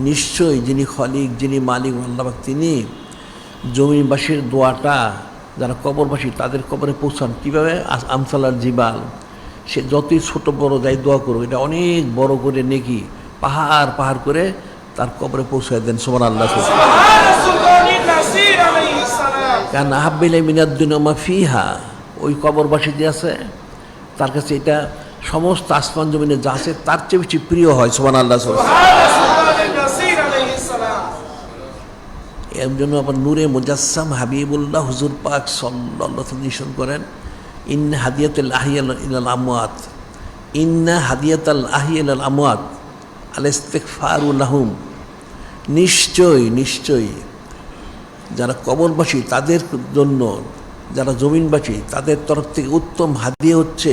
নিশ্চয়ই যিনি খালিক, যিনি মালিক আল্লাহ পাক, তিনি জমিনবাসীর দোয়াটা যারা কবরবাসী তাদের কবরে পৌঁছান। কীভাবে? আমসালার জিবাল, সে যতই ছোট বড় যাই দোয়া করুক, এটা অনেক বড় করে নেকি পাহাড় পাহাড় করে তার কবরে পৌঁছায় দেন। সুবহানাল্লাহ। কারণ আহাব্বিলা মিনাদ দুনিয়া মা ফিহা, ওই কবরবাসী যে আছে তার কাছে এটা সমস্ত আসমান জমিনে যা আছে তার চেয়ে বেশি প্রিয় হয়। সুবহানাল্লাহ। এর জন্য আবার নূরে মুজাসসাম হাবিবুল্লাহ হুজুর পাক সাল্লাল্লাহু আলাইহি ওয়াসাল্লাম নিষেধ করেন ইন হাদিয়াতুল আহিয়া ইলাল আমওয়াত, ইন্না হাদিয়াতাল আহিয়াল আল আমওয়াত আল ইস্তিগফারু লাহুম, নিশ্চয়ই যারা কবরবাসী তাদের জন্য, যারা জমিনবাসী তাদের তরফ থেকে উত্তম হাদিয়া হচ্ছে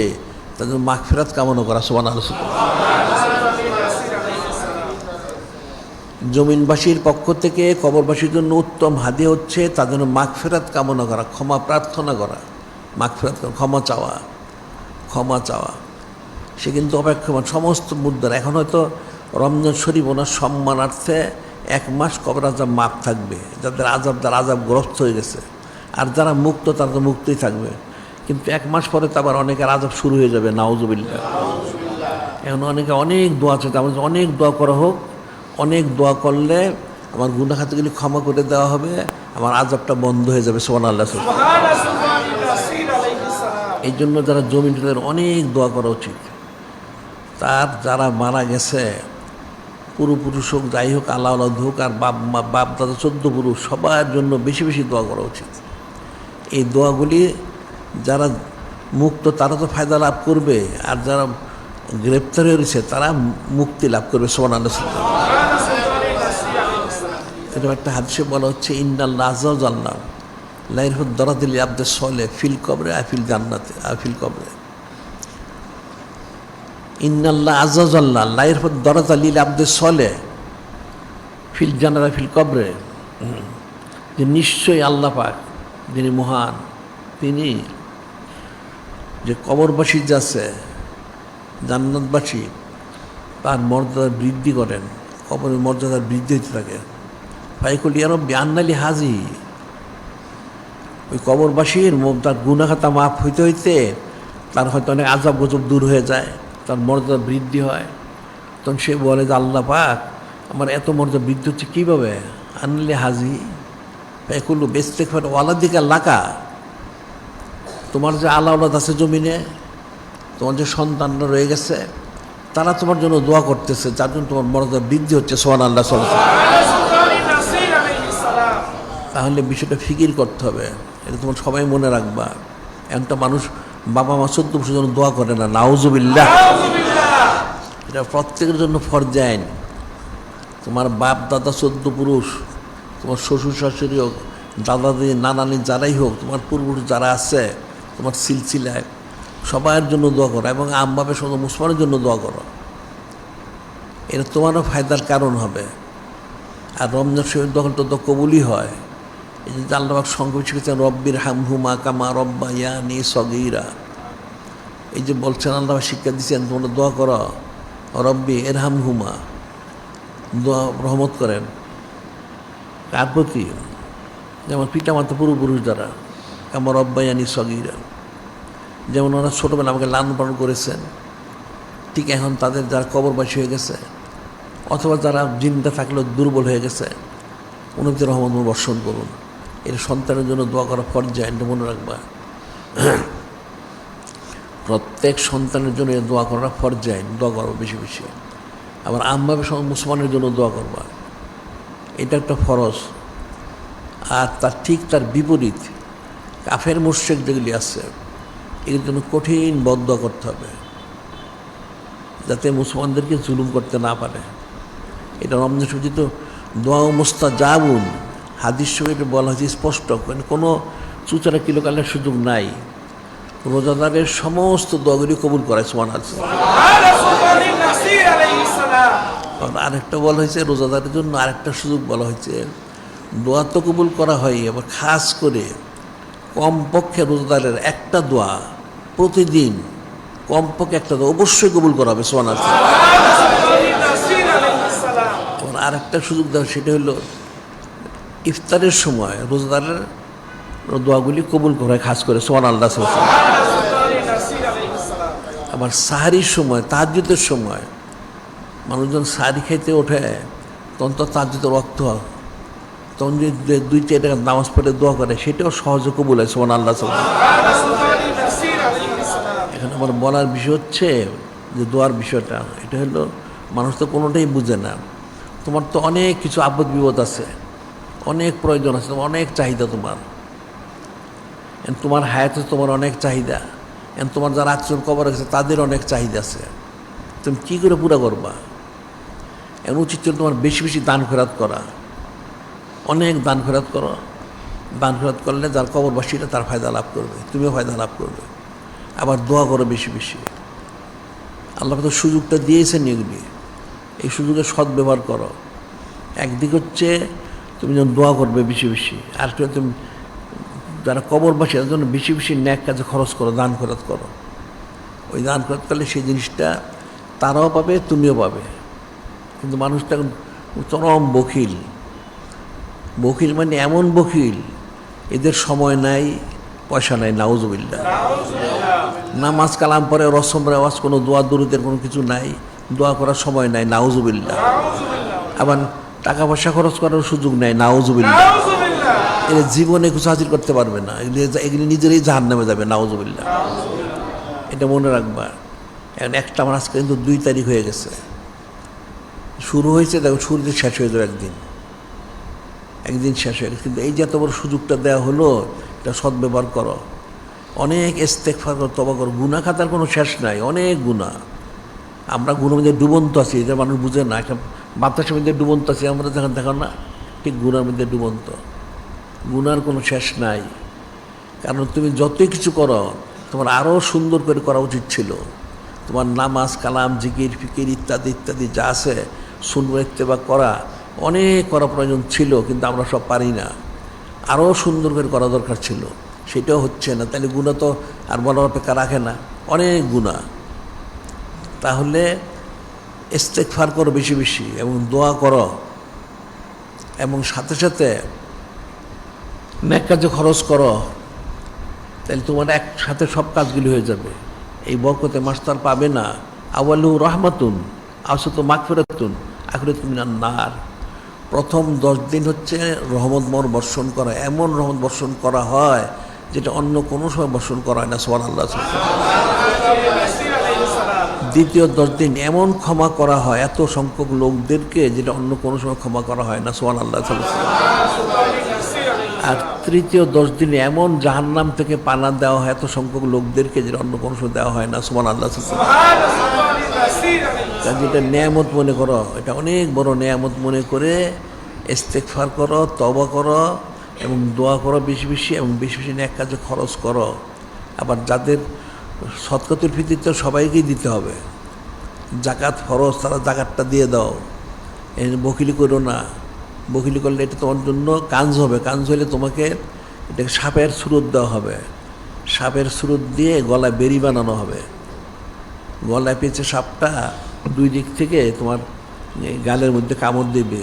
তাদের মাগফিরাত কামনা করা। সুবহানাল্লাহ। জমিনবাসীর পক্ষ থেকে কবরবাসীর জন্য উত্তম হাদিয়া হচ্ছে তাদের মাগফিরাত কামনা করা, ক্ষমা প্রার্থনা করা, মাগফিরাত করা, ক্ষমা চাওয়া। সে কিন্তু অপেক্ষমান সমস্ত মুদ্রার। এখন হয়তো রমজান শরীফ ওনার সম্মানার্থে 1 মাস কবর আজাব মাপ থাকবে, যাদের আজাবগ্রস্ত হয়ে গেছে। আর যারা মুক্ত তারা তো মুক্তই থাকবে, কিন্তু 1 মাস পরে তো আবার অনেকের আজাব শুরু হয়ে যাবে। নাউজুবিল্লাহ। এখন অনেকে অনেক দোয়া চাইতে, আমার অনেক দোয়া করা হোক, অনেক দোয়া করলে আমার গুনাহ খাতাগুলি ক্ষমা করে দেওয়া হবে, আমার আজাবটা বন্ধ হয়ে যাবে। সুবহানাল্লাহ। এই জন্য যারা জমিন তাদের অনেক দোয়া করা উচিত। তার যারা মারা গেছে পূর্বপুরুষ হোক, যাই হোক, আল্লাহ হোক, আর বাপ দাদা 14 পুরুষ, সবার জন্য বেশি বেশি দোয়া করা উচিত। এই দোয়াগুলি যারা মুক্ত তারা তো ফায়দা লাভ করবে, আর যারা গ্রেপ্তার হয়ে রয়েছে তারা মুক্তি লাভ করবে। সুবহানাল্লাহ। এরকম একটা হাদিসে বলা হচ্ছে, ইন্নাল্লাহ আযজা ওয়া জাল্লা লা ইয়ারফা'ু দারাজাতিল আবদিস সালিহ ফিল কবরে আফিল জান্নাতে আফিল কবরে। ইন্নাল্লাহ আযজা ওয়া জাল্লা লা ইয়ারফা'ু দারাজাতিল আবদিস সালিহ ফিল জান্নাতি ফিল কবরে, যে নিশ্চয়ই আল্লাহ পাক যিনি মহান, তিনি যে কবরবাসী যে আছে জান্নাতবাসী তার মর্যাদা বৃদ্ধি করেন, কবরের মর্যাদা বৃদ্ধি হতে থাকে। ফাইকুল ইয়া রব্বি আন্নালি হাজি, ওই কবরবাসীর তার গুনাহ খাতা মাফ হইতে হইতে তার হয়তো অনেক আযাব গজব দূর হয়ে যায়, তার মর্যাদা বৃদ্ধি হয়। তখন সে বলে যে আল্লাহ পাক আমার এত মর্যাদা বৃদ্ধি হচ্ছে কীভাবে? আন্নালি হাজি ফাইকুল ইস্তিগফার ওয়ালাদিকা লাকা, তোমার যে আওলাদ আছে জমিনে, তোমার যে সন্তানরা রয়ে গেছে তারা তোমার জন্য দোয়া করতেছে, যার জন্য তোমার মর্যাদা বৃদ্ধি হচ্ছে। সুবহানাল্লাহ। তাহলে বিষয়টা ফিকির করতে হবে, এটা তোমার সবাই মনে রাখবা। একটা মানুষ বাবা মা 14 বছর জন্য দোয়া করে না, নাউজুবিল্লাহ। এটা প্রত্যেকের জন্য ফরজ আইন। তোমার বাপ দাদা 14 পুরুষ, তোমার শ্বশুর শাশুড়ি হোক, দাদা দিদি নানানি যারাই হোক, তোমার পূর্বপুরুষ যারা আছে তোমার সিলসিলায়, সবার জন্য দোয়া করো, এবং আম্মাপের সঙ্গে মুসলমানের জন্য দোয়া করো। এটা তোমারও ফায়দার কারণ হবে। আর রমজান শরীফ দখল তো কবুলই হয়। এই যে আল্লাহ পাক সংক্ষেপে শিখেছেন, রব্বির হামহুমা কামা রব্বায়ানি সগীরা। এই যে বলছেন আল্লাহ শিক্ষা দিচ্ছেন, তোমরা দোয়া করো রব্বি এরহামহুমা, দোয়া রহমত করেন কার প্রতি? যেমন পিতামাতা পূর্বপুরুষ যারা, কামা রব্বায়ানি সগীরা, যেমন ওরা ছোটোবেলা আমাকে লালন পালন করেছেন, ঠিক এখন তাদের যারা কবরবাসী হয়ে গেছে অথবা যারা জিন্দা থাকলেও দুর্বল হয়ে গেছে, উনাদের রহমত বর্ষণ করুন। এর সন্তানের জন্য দোয়া করা ফরজ, এটা মনে রাখবা। প্রত্যেক সন্তানের জন্য দোয়া করা ফরজ, দোয়া করবা বেশি বেশি। আবার আম্মাবে মুসলমানের জন্য দোয়া করবা, এটা একটা ফরজ। আর তার ঠিক তার বিপরীত কাফের মুশরিক যেগুলি আছে এর জন্য কঠিন বদদোয়া করতে হবে, যাতে মুসলমানদেরকে জুলুম করতে না পারে। এটা রমজান শরীফে তো দোয়া মুস্তাজাবুন, হাদিস শরীফে বলা হয়েছে স্পষ্ট, কোনো চুচারা কিলোকালের সুযোগ নাই। রোজাদারের সমস্ত দোয়াগুলি কবুল করায়। সুবহানাল্লাহ। আরেকটা বলা হয়েছে রোজাদারের জন্য আরেকটা সুযোগ বলা হয়েছে, দোয়া তো কবুল করা হয়, আবার খাস করে কমপক্ষে রোজাদারের একটা দোয়া প্রতিদিন, কমপক্ষে একটা দোয়া অবশ্যই কবুল করা হবে। সুবহানাল্লাহ। আর একটা সুযোগ দেওয়া, সেটা হলো ইফতারের সময় রোজাদারের দোয়াগুলি কবুল করা হয় খাস করে। সুবহানাল্লাহ। আবার সাহারির সময়, তাহাজ্জুদের সময় মানুষজন সাহারি খাইতে ওঠে, তখন তো তাহাজ্জুদের রক্ত হয়, তখন যদি 2-4 টাকা নামাজ পড়ে দোয়া করে সেটাও সহজে কবুল হয়। সুবহানাল্লাহ। এখানে আমার বলার বিষয় হচ্ছে যে দোয়ার বিষয়টা, এটা হলো মানুষ তো কোনোটাই বুঝে না। তোমার তো অনেক কিছু আপদ বিপদ আছে, অনেক প্রয়োজন আছে, তোমার অনেক চাহিদা, তোমার হায়াতে তোমার অনেক চাহিদা, এখন তোমার যারা আত্মীয় কবর আছে তাদের অনেক চাহিদা আছে, তুমি কী করে পুরা করবা? এখন উচিত ছিল তোমার বেশি বেশি দান খেরাত করা, অনেক দান খেরাত করো। দান খেরাত করলে যার কবরবাসীরা তার ফায়দা লাভ করবে, তুমিও ফায়দা লাভ করবে। আবার দোয়া করো বেশি বেশি, আল্লাহ তো সুযোগটা দিয়েছেন এগুলি, এই সুযোগে সদ্ব্যবহার করো। একদিক হচ্ছে তুমি যখন দোয়া করবে বেশি বেশি, আর তুমি যারা কবরবাসী তাদের জন্য বেশি বেশি ন্যাক কাজে খরচ করো, দান খরচ করো। ওই দান খরচ করলে সেই জিনিসটা তারাও পাবে, তুমিও পাবে। কিন্তু মানুষটা এখন চরম বখিল। বখিল মানে এমন বখিল, এদের সময় নাই, পয়সা নাই, নাউজুবিল্লাহ। নামাজ কালাম পরে রসম রেওয়াজ কোনো দোয়া দরুদের কোনো কিছু নাই, দোয়া করার সময় নাই, নাউজুবিল্লাহ। আবার টাকা পয়সা খরচ করার সুযোগ নাই, নাউজুবিল্লাহ। এর জীবনে কিছু হাজির করতে পারবে না, এগুলি নিজেরাই জাহান্নামে যাবে, নাউজুবিল্লাহ। এটা মনে রাখবা। এখন একটা আমার আজকে কিন্তু 2 তারিখ হয়ে গেছে, শুরু হয়েছে, দেখো শুরুতে শেষ হয়ে যাবে একদিন শেষ হয়ে গেছে। কিন্তু এই যে এত বড় সুযোগটা দেওয়া হলো, এটা সদ্ব্যবহার করো। অনেক ইস্তেগফার করো, তওবা করো। গুনাহ খাতার কোনো শেষ নাই, অনেক গুনাহ। আমরা গুনার মধ্যে ডুবন্ত আছি, এটা মানুষ বুঝে না। একটা বাতাসের মধ্যে ডুবন্ত আছি আমরা, দেখো না, ঠিক গুনার মধ্যে ডুবন্ত। গুনার কোনো শেষ নাই। কারণ তুমি যতই কিছু করো, তোমার আরও সুন্দর করে করা উচিত ছিল। তোমার নামাজ কালাম জিকির ফিকির ইত্যাদি ইত্যাদি যা আছে, সুন্নাহ ইত্তেবা করা অনেক করা প্রয়োজন ছিল, কিন্তু আমরা সব পারি না। আরও সুন্দর করে করা দরকার ছিল, সেটাও হচ্ছে না। তাহলে গুনাহ তো আর বলার অপেক্ষা রাখে না, অনেক গুনাহ। তাহলে ইস্তেগফার করো বেশি বেশি, এবং দোয়া করো, এবং সাথে সাথে নেক কাজে খরচ করো। তাহলে তোমার একসাথে সব কাজগুলি হয়ে যাবে। এই বরকতে মাস্টার পাবে না। আওয়ালু রহমাতুন আওসাতু মাগফিরাতুন আখিরাতু মিনান নার। প্রথম 10 দিন হচ্ছে রহমতময় বর্ষণ করা, এমন রহমত বর্ষণ করা হয় যেটা অন্য কোনো সময় বর্ষণ করা হয় না, সুবহানাল্লাহ। দ্বিতীয় 10 দিন এমন ক্ষমা করা হয় এত সংখ্যক লোকদেরকে, যেটা অন্য কোনো সময় ক্ষমা করা হয় না, সুবহানাল্লাহ। আর তৃতীয় 10 দিনে এমন জাহান্নাম থেকে পানা দেওয়া হয় এত সংখ্যক লোকদেরকে, যেটা অন্য কোনো সময় দেওয়া হয় না, সুবহানাল্লাহ। যেটা নেয়ামত মনে করো, এটা অনেক বড় নেয়ামত মনে করে ইস্তেগফার করো, তওবা করো, এবং দোয়া করো বেশি বেশি, এবং বেশি বেশি নেক কাজে খরচ করো। আবার যাদের সদকাতুল ফিতর তো সবাইকেই দিতে হবে, জাকাত ফরজ, তারা জাকাতটা দিয়ে দাও। বকিলি করো না, বকিলি করলে এটা তোমার জন্য কাঞ্জ হবে। কাঞ্জ হলে তোমাকে এটাকে সাপের সুরত দেওয়া হবে, সাপের সুরত দিয়ে গলায় বেরি বানানো হবে। গলায় পেঁচে সাপটা 2 দিক থেকে তোমার গালের মধ্যে কামড় দেবে।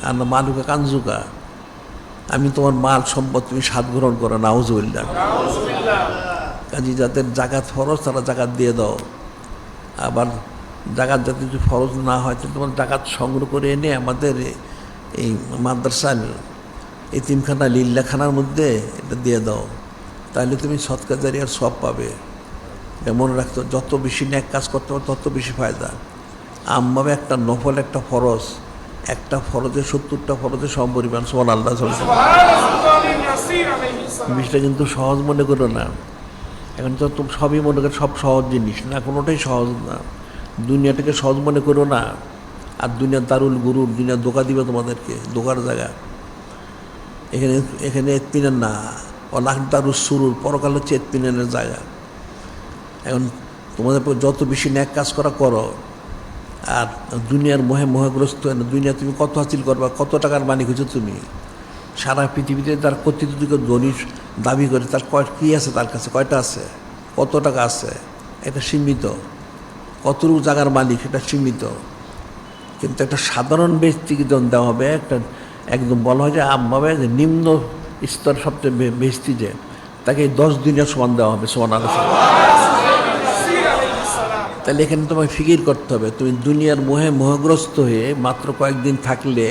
আর না মালুকা কাঞ্জুকা, আমি তোমার মাল সম্পদ তুমি স্বাদ গ্রহণ করো, নাউজুবিল্লাহ। কাজী যাদের জাকাত ফরজ তারা জাকাত দিয়ে দাও। আবার জাকাত যাতে যদি ফরজ না হয়, তাহলে তোমার জাকাত সংগ্রহ করে এনে আমাদের এই মাদ্রাসার এতিমখানা লিল্লাখানার মধ্যে এটা দিয়ে দাও। তাহলে তুমি সদকা জারিয়ার সব পাবে। এটা মনে রাখতো, যত বেশি ন্যাক কাজ করতে পারো তত বেশি ফায়দা। আমভাবে একটা নফল, একটা ফরজ, একটা ফরজে 70টা ফরজে সমপরিমাণ, সুবহানাল্লাহ। বিষয়টা কিন্তু সহজ মনে করো না। এখন তো তুমি সবই মনে করো সব সহজ জিনিস না, কোনোটাই সহজ না। দুনিয়াটাকে সহজ মনে করো না। আর দুনিয়ার দারুল গুরুর, দুনিয়া ধোঁকা দিবে তোমাদেরকে, ধোঁকার জায়গা। এখানে ইতমিনান না, অলাহ দারুস সুরুর, পরকাল হচ্ছে ইতমিনানের জায়গা। এখন তোমাদের যত বেশি ন্যাক কাজ করা করো, আর দুনিয়ার মোহগ্রস্ত হয় না। দুনিয়া তুমি কত হাসিল করবা, কত টাকার মালিক হচ্ছে তুমি। সারা পৃথিবীতে তার কর্তৃত্বকে ধনী দাবি করে, তার কী আছে, তার কাছে কয়টা আছে, কত টাকা আছে, এটা সীমিত। কতটুকু জায়গার মালিক এটা সীমিত। কিন্তু একটা সাধারণ ব্যক্তিকে যখন দেওয়া হবে, একটা একদম বলা হয় যে আমভাবে যে নিম্ন স্তর সবচেয়ে বেশি, যে তাকে 10 দিনের সমান দেওয়া হবে, সুবহানাল্লাহ। তাহলে এখানে তোমায় ফিকির করতে হবে, তুমি দুনিয়ার মোহগ্রস্ত হয়ে মাত্র কয়েকদিন থাকলে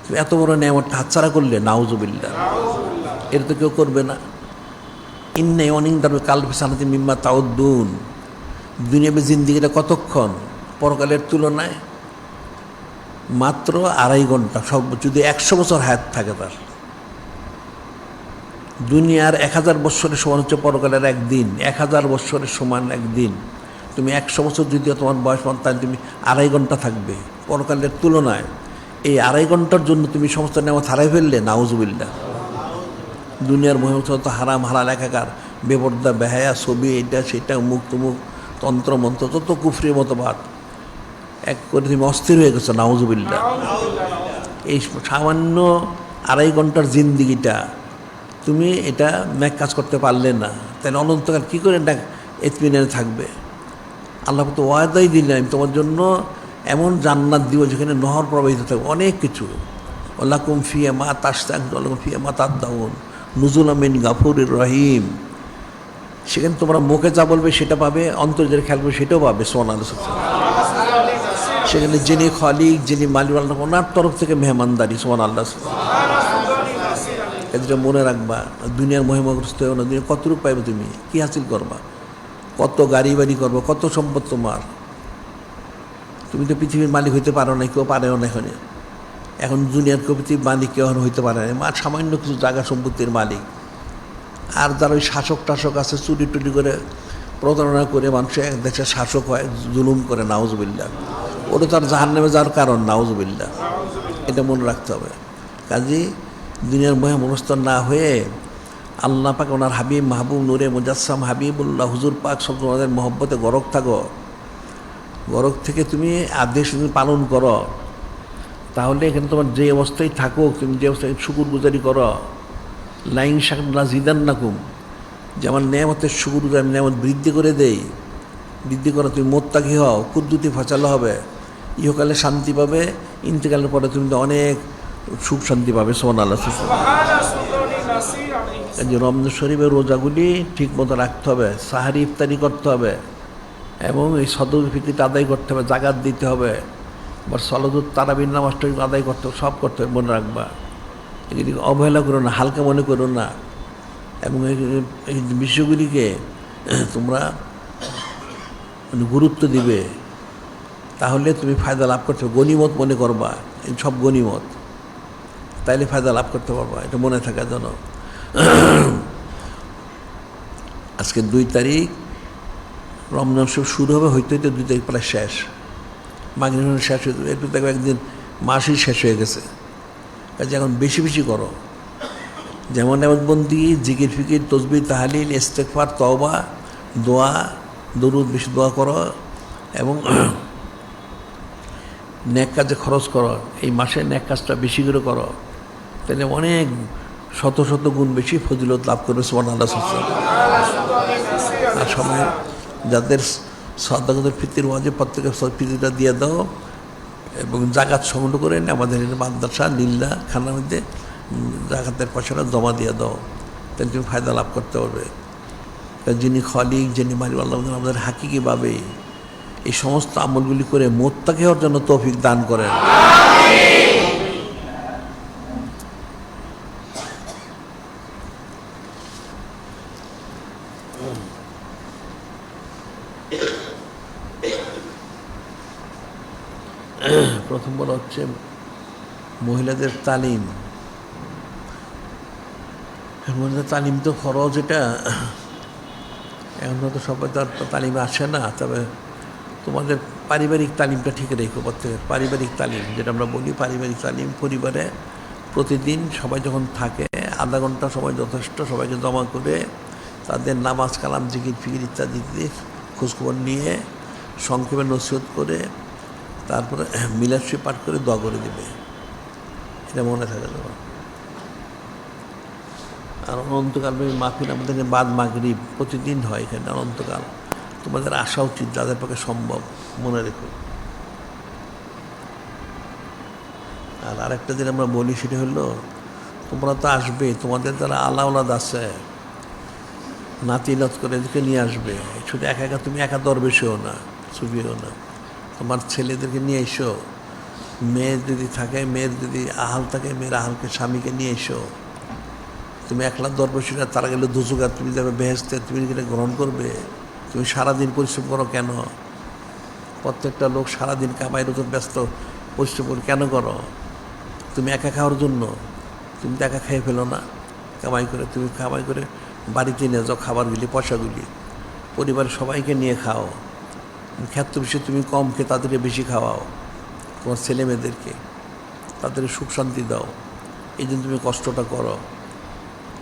তুমি এত বড় নেয়ামতটা হাতছাড়া করলে, নাউজুবিল্লাহ। এটা তো কেউ করবে না। ইন্নে অনিন্দার কালবি সানাতি মিম্মা তাউদ্দুন। দুনিয়াবে জিন্দিগিটা কতক্ষণ, পরকালের তুলনায় মাত্র 2.5 ঘন্টা। সব যদি 100 বছর হায়াত থাকে তার, দুনিয়ার 1000 বৎসরের সমান হচ্ছে পরকালের একদিন, 1000 বৎসরের সমান একদিন। তুমি 100 বছর যদি তোমার বয়স পান, তাহলে তুমি 2.5 ঘন্টা থাকবে পরকালের তুলনায়। এই 2.5 ঘন্টার জন্য তুমি সমস্ত নেমত হারাই ফেললে, নাউজুবিল্লাহ। দুনিয়ার মহিমত হারাম হালাল একাকার, বেপর্দা বেহায়া, ছবি, এটা সেটা, মুখ তুমুক, তন্ত্রমন্ত্র, তত কুফরি মতবাদ এক করে তুমি অস্থির হয়ে গেছো, নাউজুবিল্লাহ। এই সামান্য 2.5 ঘন্টার জিন্দিগিটা তুমি এটা ন্যাক কাজ করতে পারলে না, তাহলে অনন্তকাল কী করে ইতমিনানে থাকবে? আল্লাহ তো ওয়াদাই দিলেন, আমি তোমার জন্য এমন জান্নাত দিব যেখানে নহর প্রবাহিত থাকবে, অনেক কিছু। ওয়ালাকুম ফিয়া মা তাশতাকুন ওয়ালাকুম ফিয়া মা তাদদাউন নুজুলাম মিন গাফুরির রহিম। সেখানে তোমরা মুখে যা বলবে সেটা পাবে, অন্তর যেটা খেয়াল করবে সেটাও পাবে। সুবহানাল্লাহ। সেখানে যিনি খালিক, যিনি মালিক, আল্লাহ ওনার তরফ থেকে মেহমানদারি। সুবহানাল্লাহ। এটা মনে রাখবা, দুনিয়ার মহিমাগ্রস্ত হয়ে না। দুনিয়া কত রূপ পাইবে, তুমি কী হাসিল করবা, কত গাড়ি বাড়ি করবো, কত সম্পদ তোমার। তুমি তো পৃথিবীর মালিক হইতে পারো না, কেউ পারেও না। এখন দুনিয়ার কেউ পৃথিবীর মালিক কেউ হইতে পারে না, মা সামান্য কিছু জায়গা সম্পত্তির মালিক। আর যারা ওই শাসক টাসক আছে, চুরি টুরি করে প্রতারণা করে মানুষ এক দেশের শাসক হয়, জুলুম করে, নাউজুবিল্লাহ, ওটা তো আর জাহান্নামে যাওয়ার কারণ, নাউজুবিল্লাহ। এটা মনে রাখতে হবে। কাজী দুনিয়ার মহিমনস্ত না হয়ে আল্লাহ পাক ওনার হাবিব মাহবুব নূরে মুজাসসাম হাবিবুল্লাহ হুজুর পাক সব তোমাদের মহব্বতে গরক থাকো। গরক থেকে তুমি আদেশ পালন করো, তাহলে এখানে তোমার যে অবস্থায় থাকো, তুমি যে অবস্থায় শুকুর গুজারি করো, লাইন শাকলা জিদান্নাকুম, যে আমার নেয়ামতের শুকুর গুজারি, নেয়ামত বৃদ্ধি করে দেই, বৃদ্ধি করো। তুমি মোত্তাকি হও, কুদ্দুতি ফচালো হবে, ইহকালে শান্তি পাবে, ইন্তেকালের পরে তুমি তো অনেক সুখ শান্তি পাবে। সুবহানাল্লাহ। যে রমজান শরীফের রোজাগুলি ঠিক মতো রাখতে হবে, সাহারি ইফতারি করতে হবে, এবং এই সদর ফিতরিটা আদায় করতে হবে, জাকাত দিতে হবে, বা সলাতুত তারাবির নামাজটা আদায় করতে হবে, সব করতে হবে। মনে রাখবা, এগুলি অবহেলা করো না, হালকা মনে করো না, এবং এই বিষয়গুলিকে তোমরা গুরুত্ব দিবে, তাহলে তুমি ফায়দা লাভ করতে হবে। গনিমত মনে করবা, এই সব গনিমত, তাইলে ফায়দা লাভ করতে পারবা। এটা মনে থাকা যেন। আজকে 2 তারিখ, রমজান শুরু হবে, হইতে হইতে 2 তারিখ প্রায় শেষ, মাগরিব শেষ হয়ে যাবে। একটু দেখো একদিন মাসই শেষ হয়ে গেছে। কাজে এখন বেশি বেশি করো, যেমন এমনবন্দি, জিকির ফিকির, তসবিহ, তাহলিল, ইস্তেগফার, তওবা, দোয়া, দরুদ, বেশি দোয়া করো, এবং নেক কাজে খরচ করো। এই মাসে নেক কাজটা বেশি করে করো, তাহলে অনেক শত শত গুণ বেশি ফজিলত লাভ করবে। সুবহানাল্লাহ। আর সময় যাদের সাদাকাতুল ফিতর ওয়াজিব, প্রত্যেকের ফিতরটা দিয়ে দাও, এবং জাকাত সংগ্রহ করে আমাদের মাদ্রাসা লিল্লা খানার মধ্যে জাকাতের পয়সাটা জমা দিয়ে দাও, তাহলে তুমি ফায়দা লাভ করতে পারবে। যিনি খালিক, যিনি মালিক, আল্লাহ আমাদের হাকিকিভাবে এই সমস্ত আমলগুলি করে মোত্তাকি হওয়ার জন্য তৌফিক দান করেন। প্রথম বলা হচ্ছে মহিলাদের তালিম। মহিলাদের তালিম তো খরচ, এটা এখন তো সবাই তো আর তালিমে আসে না। তবে তোমাদের পারিবারিক তালিমটা ঠিক রেখো, প্রত্যেকের পারিবারিক তালিম, যেটা আমরা বলি পারিবারিক তালিম। পরিবারে প্রতিদিন সবাই যখন থাকে, আধা ঘন্টা সময় যথেষ্ট, সবাইকে জমা করে তাদের নামাজ কালাম জিকির ফিকির ইত্যাদি খোঁজখবর নিয়ে সংক্ষেপে নসিহত করে তারপরে মিলাদ শরীফ পাঠ করে দোয়া করে দেবে। এটা মনে থাকে তোমার। আর অনন্তকাল মাহফিল আমাদের বাদ মাগরিব প্রতিদিন হয় এখানে, অনন্তকাল। তোমাদের আসা উচিত, যাদের পক্ষে সম্ভব, মনে রেখো। আর আরেকটা দিন আমরা বলি, সেটা হলো তোমরা তো আসবে, তোমাদের যারা আলাউলাদ আছে, নাতিনাত করে এদেরকে নিয়ে আসবে। শুধু একা একা তুমি একা দরবেশেও না, সুফিও না, তোমার ছেলেদেরকে নিয়ে এসো। মেয়ে যদি থাকে, মেয়ের যদি আহাল থাকে, মেয়ের আহালকে স্বামীকে নিয়ে এসো। তুমি একলা দরবেশী না, তারা গেলে দুজুগার, তুমি যাবে বেহেশতে, তুমি এটা গ্রহণ করবে। তুমি সারাদিন পরিশ্রম করো কেন? প্রত্যেকটা লোক সারাদিন কামাই রোজগার ব্যস্ত, পরিশ্রম করে কেন করো? তুমি একা খাওয়ার জন্য? তুমি তো একা খেয়ে ফেলো না, কামাই করে তুমি কামাই করে বাড়িতে নিয়ে যাও খাবারগুলি পয়সাগুলি, পরিবারের সবাইকে নিয়ে খাও, খাদ্য বিষয়ে তুমি কম খেয়ে তাদেরকে বেশি খাওয়াও, তোমার ছেলে মেয়েদেরকে তাদের সুখ শান্তি দাও, এই জন্য তুমি কষ্টটা করো।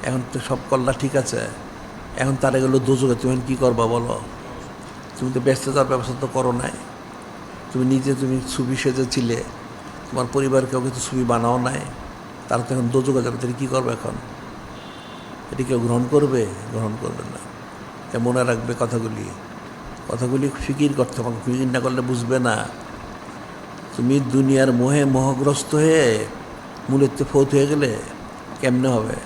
এখন তো সব করলা ঠিক আছে, এখন তারা গেলো দোজকে, তুমি কী করবা বলো? তুমি তো ব্যস্ত যাওয়ার ব্যবস্থা তো করো নাই, তুমি নিজে তুমি ছবি সেজেছিলে, তোমার পরিবার কেউ কিন্তু ছবি বানাও নাই, তারা তো এখন দোজকে যাবে, তাহলে কী করবে এখন? এটি কেউ গ্রহণ করবে? গ্রহণ করবে না। মনে রাখবে কথাগুলি ফিকির করতে হবে, ফিকির না করলে বুঝবে না। তুমি দুনিয়ার মোহে মোহগ্রস্ত হয়ে মূলেতে ফৌত হয়ে গেলে কেমনে হবে?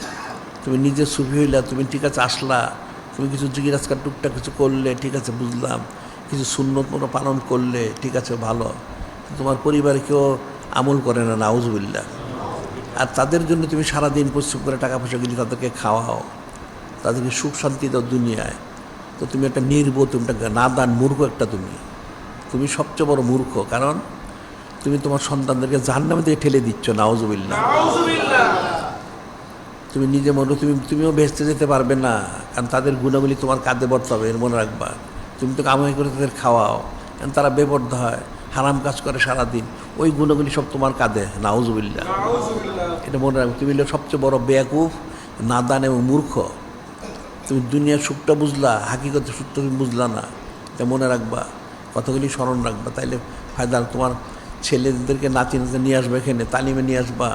তুমি নিজে সুফি হইলা, তুমি ঠিক আছে আসলা, তুমি কিছু জিজ্ঞাসকার টুকটাক কিছু করলে, ঠিক আছে বুঝলাম, কিছু সুন্নত মতো পালন করলে, ঠিক আছে ভালো, তোমার পরিবারে কেউ আমল করে না, নাউজুবিল্লাহ। আর তাদের জন্য তুমি সারাদিন পরিশ্রম করে টাকা পয়সাগুলি তাদেরকে খাওয়াও, তাদেরকে সুখ শান্তি দাও দুনিয়ায়, তো তুমি একটা নির্বোধ, তুমি একটা নাদান মূর্খ, তুমি সবচেয়ে বড় মূর্খ। কারণ তুমি তোমার সন্তানদেরকে জাহান্নামে থেকে ঠেলে দিচ্ছ, নাউজুবিল্লাহ। তুমি নিজে তুমিও ভেস্তে যেতে পারবে না, কারণ তাদের গুণাগুলি তোমার কাঁধে বর্তে হবে, এর মনে রাখবা। তুমি তো কামাই করে তাদের খাওয়াও, কারণ তারা বেপর্দ হয়, হারাম কাজ করে সারাদিন, ওই গুণাগুলি সব তোমার কাঁধে, নাউজুবিল্লাহ। এটা মনে রাখবে, তুমি হলো সবচেয়ে বড় বেয়াকুফ, নাদান এবং মূর্খ। তুমি দুনিয়ার সুখটা বুঝলা, হাকিকত সুখটা তুমি বুঝলা না, এটা মনে রাখবা, কথাগুলি স্মরণ রাখবা। তাইলে ফায়দা, তোমার ছেলেদেরকে নাতি নিয়ে আসবে, এখানে তালিমে নিয়ে আসবা,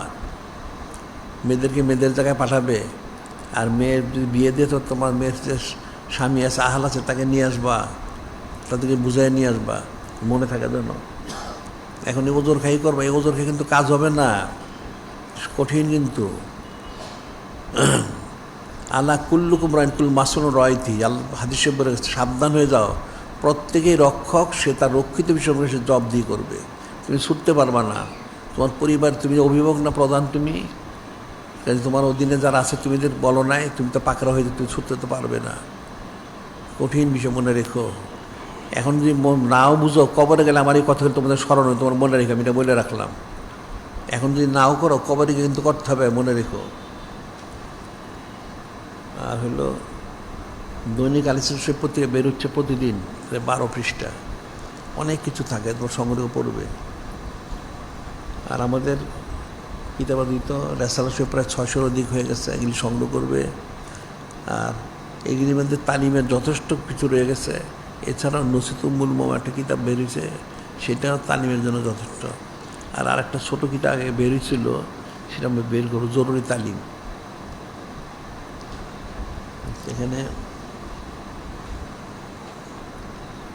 মেয়েদেরকে মেয়েদের জায়গায় পাঠাবে, আর মেয়ের যদি বিয়ে দিয়ে তো তোমার মেয়ের যে স্বামী আছে, আহাল আছে, তাকে নিয়ে আসবা, তাদেরকে বুঝাই নিয়ে আসবা, মনে থাকে যেন। এখন এই ওজোর খাই করবা, এই ওজোর খাই কিন্তু কাজ হবে না, কঠিন কিন্তু। আলা কুল্লুকুম রাইন কুল মাসুন রয়তি, হাদিসে বলে গেছে, সাবধান হয়ে যাও, প্রত্যেকেই রক্ষক, সে তার রক্ষিত বিষয়গুলো সে জবাবদিহি করবে, তুমি ছুটতে পারবা না। তোমার পরিবার, তুমি অভিভাবক না প্রধান, তুমি তোমার অধীনে যারা আছে, তুমি যে বলো নাই, তুমি তো পাকড়া হয়ে তুমি ছুটতে তো পারবে না, কঠিন বিষয়, মনে রেখো। এখন যদি নাও বুঝো, কবরে গেলে আমার এই কথাগুলো তোমাদের স্মরণ হয়, তোমার মনে রেখো, আমি এটা বলে রাখলাম। এখন যদি নাও করো, কবরে কিন্তু করতে হবে, মনে রেখো। আর হলো দৈনিক আলিসে পত্রিকা বেরোচ্ছে প্রতিদিন, 12 পৃষ্ঠা, অনেক কিছু থাকে, তোমার সংগ্রহ পড়বে। আর আমাদের কিতাবাদিত রেসালা শরীফ প্রায় 600-র অধিক হয়ে গেছে, এগুলি সংগ্রহ করবে। আর এগুলির মধ্যে তালিমের যথেষ্ট কিছু রয়ে গেছে। এছাড়াও নসিত উম্মুল মোম একটা কিতাব বেরিয়েছে, সেটাও তালিমের জন্য যথেষ্ট। আর আরেকটা ছোটো কিতাব আগে বেরিয়েছিল, সেটা আমরা বের করবো, জরুরি তালিম। এখানে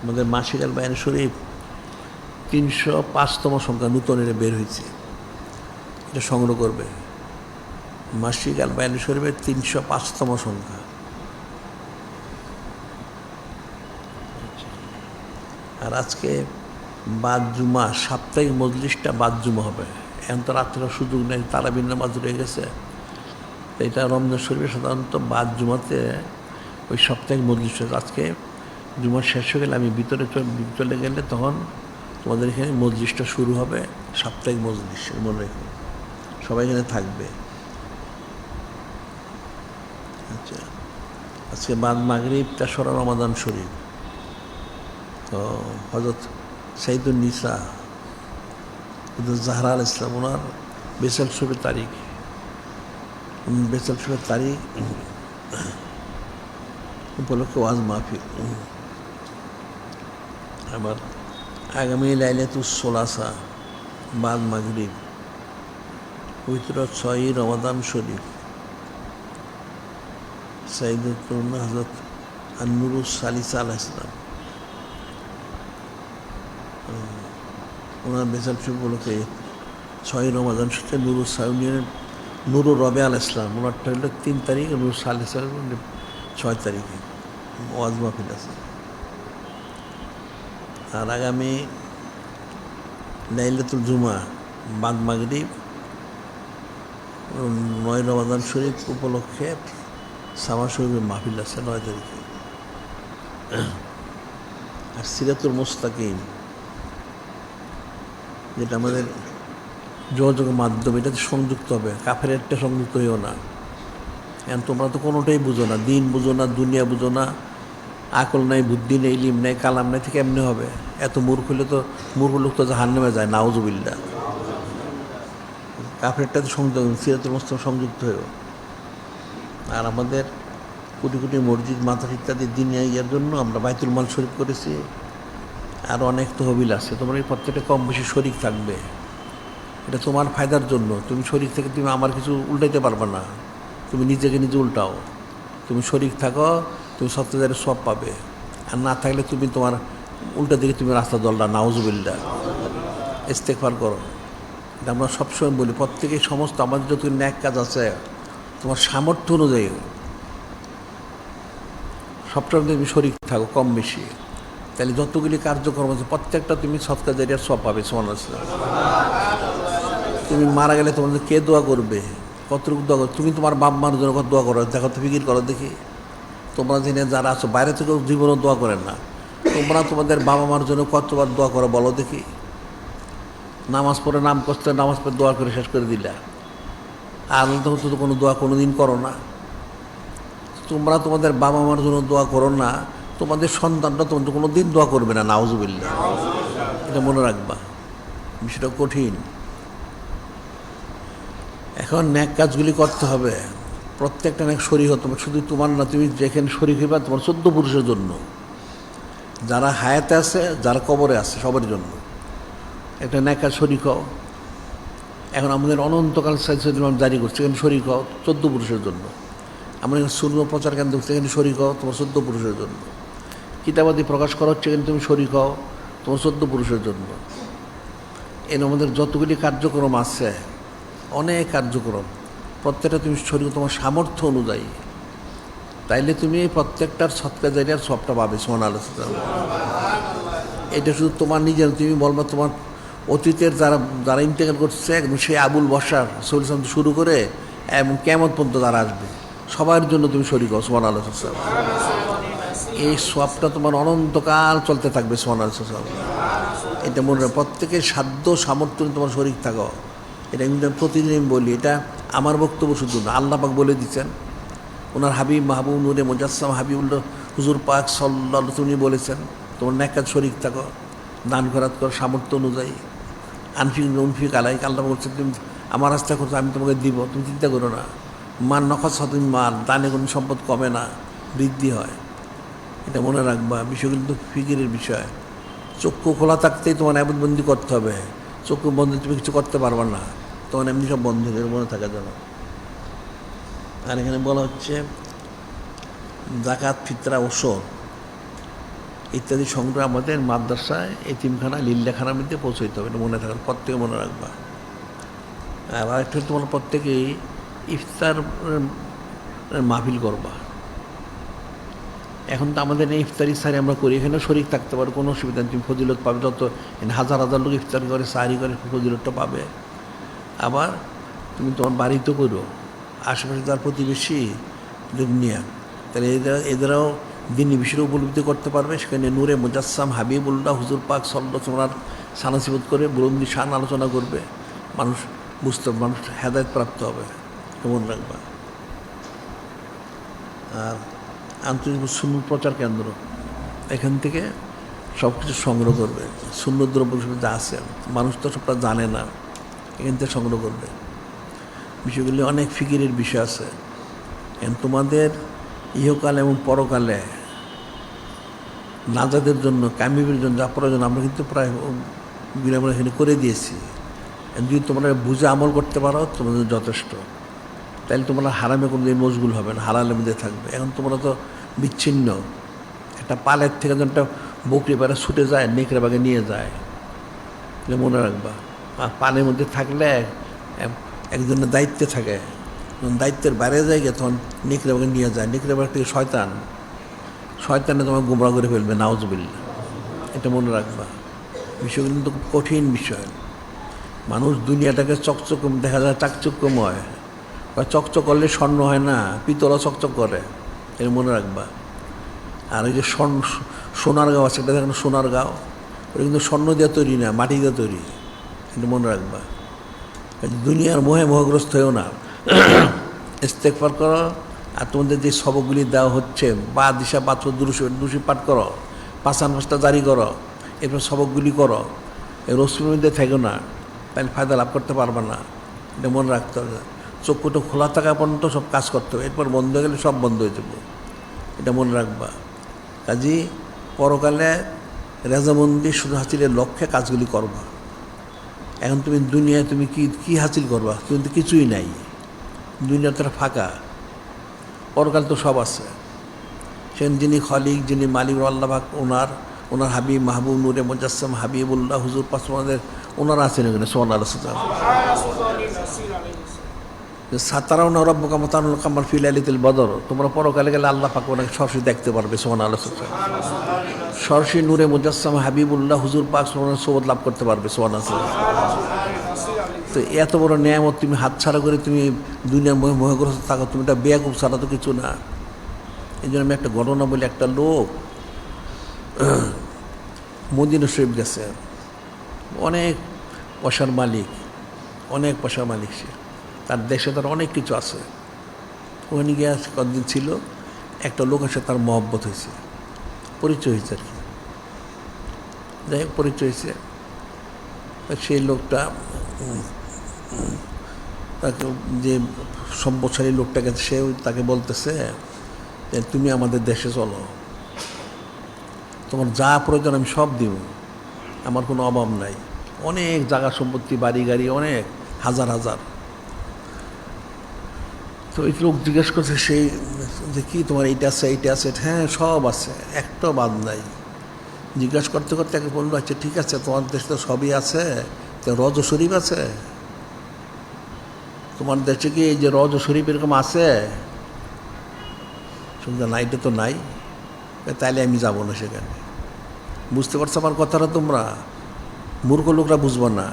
আমাদের মাসিক আল বায়ান শরীফ 305তম সংখ্যা নূতন এটা বের হয়েছে, এটা সংগ্রহ করবে। মাসিক আল বায়ান শরীফের 305তম সংখ্যা। আর আজকে বাদ জুমা, সাপ্তাহিক মজলিসটা বাদ জুমা হবে। এখন তো রাত্রের সুযোগ নেই, তারাবির নামাজ রয়ে গেছে। এটা রমজান শরীফে সাধারণত বাদ জুমাতে ওই সাপ্তাহিক মজলিস। আজকে জুমা শেষ হয়ে গেলে আমি ভিতরে চলে গেলে তখন তোমাদের এখানে মজলিসটা শুরু হবে, সাপ্তাহিক মজলিস, মনে রেখো, সবাই এখানে থাকবে। আচ্ছা, আজকে বাদ মাগরিব 3রা রমাদান শরীফ। তো হযরত সাইয়্যিদুন নিসা জাহরা আলাইহিস সালাম, ওনার বেসাল শরীফের তারিখ, বেসাল শরীফের তারিখ উপলক্ষে ওয়াজ মাহফিল। আবার আগামী লাইলাতুস সুলাসা বাদ মাগরিব, পবিত্র 6ই রমাদান শরীফ, সাইয়্যিদাতুন হযরত আন-নূরুস সালিসা আলাইহিস সালাম, ওনার বেসাল শরীফ উপলক্ষে 6ই রমাদান শরীফে নুরুস সাইয়্যিদ নুরুর রবে আলাইহিস সালাম, ওনারটা হলো 3 তারিখ, নুরুস সালিসা 6 তারিখে ওয়াজ মাহফিল আছে। আর আগামী লাইলাতুল জুমা বাদ মাগরিব 9 রমাদান শরীফ উপলক্ষে সামা শরীফের মাহফিল আছে 9 তারিখে। আর সিরাতুল মুস্তাকিম, যেটা আমাদের যোগাযোগের মাধ্যম, এটাতে সংযুক্ত হবে, কাফের একটা সংযুক্ত হইও না। এখন তোমরা তো কোনোটাই বুঝো না, দিন বুঝো না, দুনিয়া বুঝো না, আকল নাই, বুদ্ধি নেই, ইলিম নেই, কালাম নেই, থেকে এমনি হবে? এত মূর্খ হলে তো, মূর্খ লোক তো জাহান্নামে যায়, নাউজুবিল্লাহ। কাফেরটা তো সংযোগ, সিরাতুল মুস্তাকিম সংযুক্ত হয়েও। আর আমাদের কোটি কোটি মসজিদ, মাদ্রাসা ইত্যাদি দিনে ইয়ার জন্য আমরা বাইতুল মাল শরীফ করেছি, আর অনেক তহবিল আছে। তোমরা এই প্রত্যেকটা কম বেশি শরিক থাকবে, এটা তোমার ফায়দার জন্য। তুমি শরিক থেকে তুমি আমার কিছু উল্টাইতে পারবে না, তুমি নিজেকে নিজে উল্টাও। তুমি শরিক থাকো, তুমি সত্যিকারের সব পাবে। আর না থাকলে তুমি তোমার উল্টা দিকে তুমি রাস্তা দলটা, নাউজুবিল্লাহ। ইস্তেগফার করো। এটা আমরা সবসময় বলি, প্রত্যেকেই সমস্ত আমাদের যত ন্যাক কাজ আছে তোমার সামর্থ্য অনুযায়ী সবসময় তুমি শরিক থাকো কম বেশি, তাহলে যতগুলি কার্যক্রম আছে প্রত্যেকটা তুমি সৎকার জারিয়ার সব পাবে। সুবহানাল্লাহ। তুমি মারা গেলে তোমাদের কে দোয়া করবে, কতটুকু দোয়া করবে? তুমি তোমার বাপ মার জন্য কত দোয়া করো, দেখো তো, ফিকির করো দেখি। তোমরা জেনে যারা আছো বাইরে থেকেও জীবনও দোয়া করেন না, তোমরা তোমাদের বাবা মার জন্য কতবার দোয়া করো বলো দেখি? নামাজ পড়ে নাম কষ্ট নামাজ পড়ে দোয়া করে শেষ করে দিলা, আর তো কোনো দোয়া কোনো দিন করো না। তোমরা তোমাদের বাবা মার জন্য দোয়া করো না, তোমাদের সন্তানরা তোমাদের কোনো দিন দোয়া করবে না, নাউজুবিল্লাহ। এটা মনে রাখবা, বিষয়টা কঠিন। এখন ন্যাক কাজগুলি করতে হবে, প্রত্যেকটা ন্যাক শরীক হতে হবে। শুধু তোমার না, তুমি যেখানে শরীক হইবা তোমার 14 পুরুষের জন্য, যারা হায়াতে আছে, যারা কবরে আছে, সবার জন্য একটা ন্যাক কাজ শরীক হও। এখন আমাদের অনন্তকাল সাইড জারি করছে, এখানে শরীক হও 14 পুরুষের জন্য। আমরা এখানে শূন্য প্রচার কেন্দ্র হচ্ছে, এখানে শরীক হও তোমার 14 পুরুষের জন্য। কিতাবাদি প্রকাশ করা হচ্ছে, এখানে তুমি শরীক হও তোমার 14 পুরুষের জন্য। এর আমাদের যতগুলি কার্যক্রম আছে, অনেক কার্যক্রম, প্রত্যেকটা তুমি শরীর তোমার সামর্থ্য অনুযায়ী, তাইলে তুমি প্রত্যেকটার সৎকার জারিয়ার সবটা পাবে। সুবহানাল্লাহ। এটা শুধু তোমার নিজের, তুমি বলবা তোমার অতীতের যারা যারা ইন্তেকাল করছে, একদম সেই আবুল বসার সলিসাম শুরু করে এবং কিয়ামত পর্যন্ত যারা আসবে সবার জন্য তুমি শরীক হও। সুবহানাল্লাহ। এই সবটা তোমার অনন্তকাল চলতে থাকবে। সুবহানাল্লাহ। এটা মনে হয় প্রত্যেকের সাধ্য সামর্থ্য তোমার শরীক থাকো। এটা আমি প্রতিদিন বলি, এটা আমার বক্তব্য শুধু না, আল্লাহ পাক বলে দিচ্ছেন। ওনার হাবিব মাহবুব নূরে মুজাসসাম হাবিবুল্লাহ হুজুর পাক সাল্লাল্লাহু আলাইহি বলেছেন, তোমার ন্যাক কাজ শরীক থাকো, দান খয়রাত করো সামর্থ্য অনুযায়ী। আনফিক আলাইক, আল্লাহ বলছেন তুমি আমার রাস্তা করছো, আমি তোমাকে দিব, তুমি চিন্তা করো না। মান নখসাতুন মাল, দানে কোনো সম্পদ কমে না, বৃদ্ধি হয়। এটা মনে রাখবা। বিষয়গুলো কিন্তু ফিকিরের বিষয়। চক্ষু খোলা থাকতেই তোমার আবাদবন্দি করতে হবে, চক্ষু বন্ধ তুমি কিছু করতে পারবা না, তোমার এমনি সব বন্ধ হয়ে মনে থাকা যাবে। আর এখানে বলা হচ্ছে যাকাত, ফিতরা, ওসর ইত্যাদি সংগ্রহ আমাদের মাদ্রাসায়, এতিমখানা, লিল্লাখানার মধ্যে পৌঁছাইতে হবে। এটা মনে থাকবে, প্রত্যেকে মনে রাখবা। আর আরেকটা তোমার প্রত্যেকেই ইফতার মাহফিল করবা। এখন তো আমাদের এই ইফতারি সারি আমরা করি, এখানে শরীক থাকতে পারো, কোনো অসুবিধা নেই, তুমি ফজিলত পাবে। যত হাজার হাজার লোক ইফতার করে, সারি করে, ফজিলতটা পাবে। আবার তুমি তোমার বাড়িতে করো, আশেপাশে তার প্রতিবেশী নিয়ে, তাহলে এদেরাও দিনী বিষয়ে উপলব্ধি করতে পারবে। সেখানে নূরে মুজাসসাম হাবিবুল্লাহ হুজুর পাক সাল্লাল্লাহু আলাইহি ওয়াসাল্লাম সানাসিবত করে বুলন্দি শান আলোচনা করবে, মানুষ বুঝতে, মানুষ হেদায়েত প্রাপ্ত হবে। কেমন রাখবা। আর আন্তর্জাতিক সুন্নত প্রচার কেন্দ্র, এখান থেকে সব কিছু সংগ্রহ করবে। সুন্নত দ্রব্য যা আছে, মানুষ তো সবটা জানে না, এখান থেকে সংগ্রহ করবে। বিষয়গুলি অনেক ফিকিরের বিষয় আছে। তোমাদের ইহকালে এবং পরকালে নাজাদের জন্য, কামিবের জন্য যা প্রয়োজন আমরা কিন্তু প্রায় আমরা এখানে করে দিয়েছি। যদি তোমরা বুঝে আমল করতে পারো তোমাদের যথেষ্ট, তাহলে তোমরা হারামে কোনো দিন মশগুল হবে না, হালালের মধ্যে থাকবে। এখন তোমরা তো বিচ্ছিন্ন, একটা পালের থেকে যখন একটা বকরি পাড়া ছুটে যায়, নেকড়ে বাগে নিয়ে যায়, এটা মনে রাখবা। আর পালের মধ্যে থাকলে একজনের দায়িত্বে থাকে, যখন দায়িত্বের বাইরে যায় গিয়ে তখন নেকড়ে বাগে নিয়ে যায়। নেকড়ে বাগ থেকে শয়তানে তোমার গোমরা করে ফেলবে, নাউজুবিল্লাহ। এটা মনে রাখবা। বিষয়গুলো কিন্তু খুব কঠিন বিষয়। মানুষ দুনিয়াটাকে চকচক দেখা যায়, চাকচক্যময়। বা চকচক করলে স্বর্ণ হয় না, পিতলও চকচক করে, এটা মনে রাখবা। আর ওই যে সোনার গাঁও আছে, এটা দেখেন সোনার গাঁও, ওটা কিন্তু স্বর্ণ দিয়ে তৈরি না, মাটি দিয়ে তৈরি, এটা মনে রাখবা। দুনিয়ার মোহে মোহগ্রস্ত হয়েও না, ইস্তেগফার করো, আর তোমাদের যে সবকগুলি দেওয়া হচ্ছে বা দিশা পাথর দুষি পাঠ করো, পাঁচান পাঁচটা জারি করো, এরপর সবকগুলি করো, এই রসুমের মধ্যে থেকো না, তাহলে ফায়দা লাভ করতে পারবে না। এটা মনে রাখতে হবে। চক্ষুটা খোলা থাকা পর্যন্ত সব কাজ করতে হবে, এরপর বন্ধ হয়ে গেলে সব বন্ধ হয়ে যাবে। এটা মনে রাখবা। কাজী পরকালে রেজামন্দি শুধু হাসিলের লক্ষ্যে কাজগুলি করবা। এখন তুমি দুনিয়ায় তুমি কি হাসিল করবা? তুমি তো কিছুই নাই, দুনিয়াটা ফাঁকা। পরকাল তো সব আছে। সেন যিনি খলিক, যিনি মালিক আল্লাহ পাক, ওনার হাবিব মাহবুব নূরে মুজাসসাম হাবিবুল্লাহ হুজুর পাক ওনারা আছেন এখানে সুবহানাল্লাহ। সাতারাউনা রাব্বুকা মাতানুল কামার ফি লাইলাতিল বদর, তোমরা পরকালে গেলে আল্লাহ পাক ওনাকে সরাসরি দেখতে পারবে সুবহানাল্লাহ। সরাসরি নূরে মুজাসসাম হাবিবুল্লাহ হুজুর পাক সোবত লাভ করতে পারবে সুবহানাল্লাহ। তো এত বড় নেয়ামত তুমি হাতছাড়া করে তুমি দুনিয়ার মোহগ্রস্ত থাকো, তুমি এটা বেয়াকুব ছাড়া তো কিছু না। এই জন্য আমি একটা ঘটনা বলি। একটা লোক মদিনা শরীফ গেছে, অনেক পয়সার মালিক, অনেক পয়সার মালিক সে, তার দেশে তার অনেক কিছু আছে। ওখানে গিয়ে কতদিন ছিল, একটা লোকের সাথে তার মহব্বত হয়েছে, পরিচয় হয়েছে আর কি। যাই হোক পরিচয় হয়েছে, সেই লোকটা তাকে, যে সম্পদশালী লোকটাকে, সে তাকে বলতেছে যে তুমি আমাদের দেশে চলো, তোমার যা প্রয়োজন আমি সব দিব, আমার কোনো অভাব নাই, অনেক জায়গা সম্পত্তি, বাড়ি গাড়ি অনেক, হাজার হাজার। তো এই লোক জিজ্ঞেস করছে সেই যে কি তোমার এইটা আছে, এইটা আছে? হ্যাঁ সব আছে, একটা বাদ নাই। জিজ্ঞাসা করতে করতে তাকে বললো আচ্ছা ঠিক আছে, তোমার দেশে তো সবই আছে, তো রজ শরীফ আছে? তোমার দেশে কি এই যে রজ শরীফ এরকম আছে? শুনতে না, এটা তো নাই। তাইলে আমি যাবো না সেখানে। বুঝতে পারছো আমার কথাটা তোমরা? মূর্খ লোকরা বুঝবো না।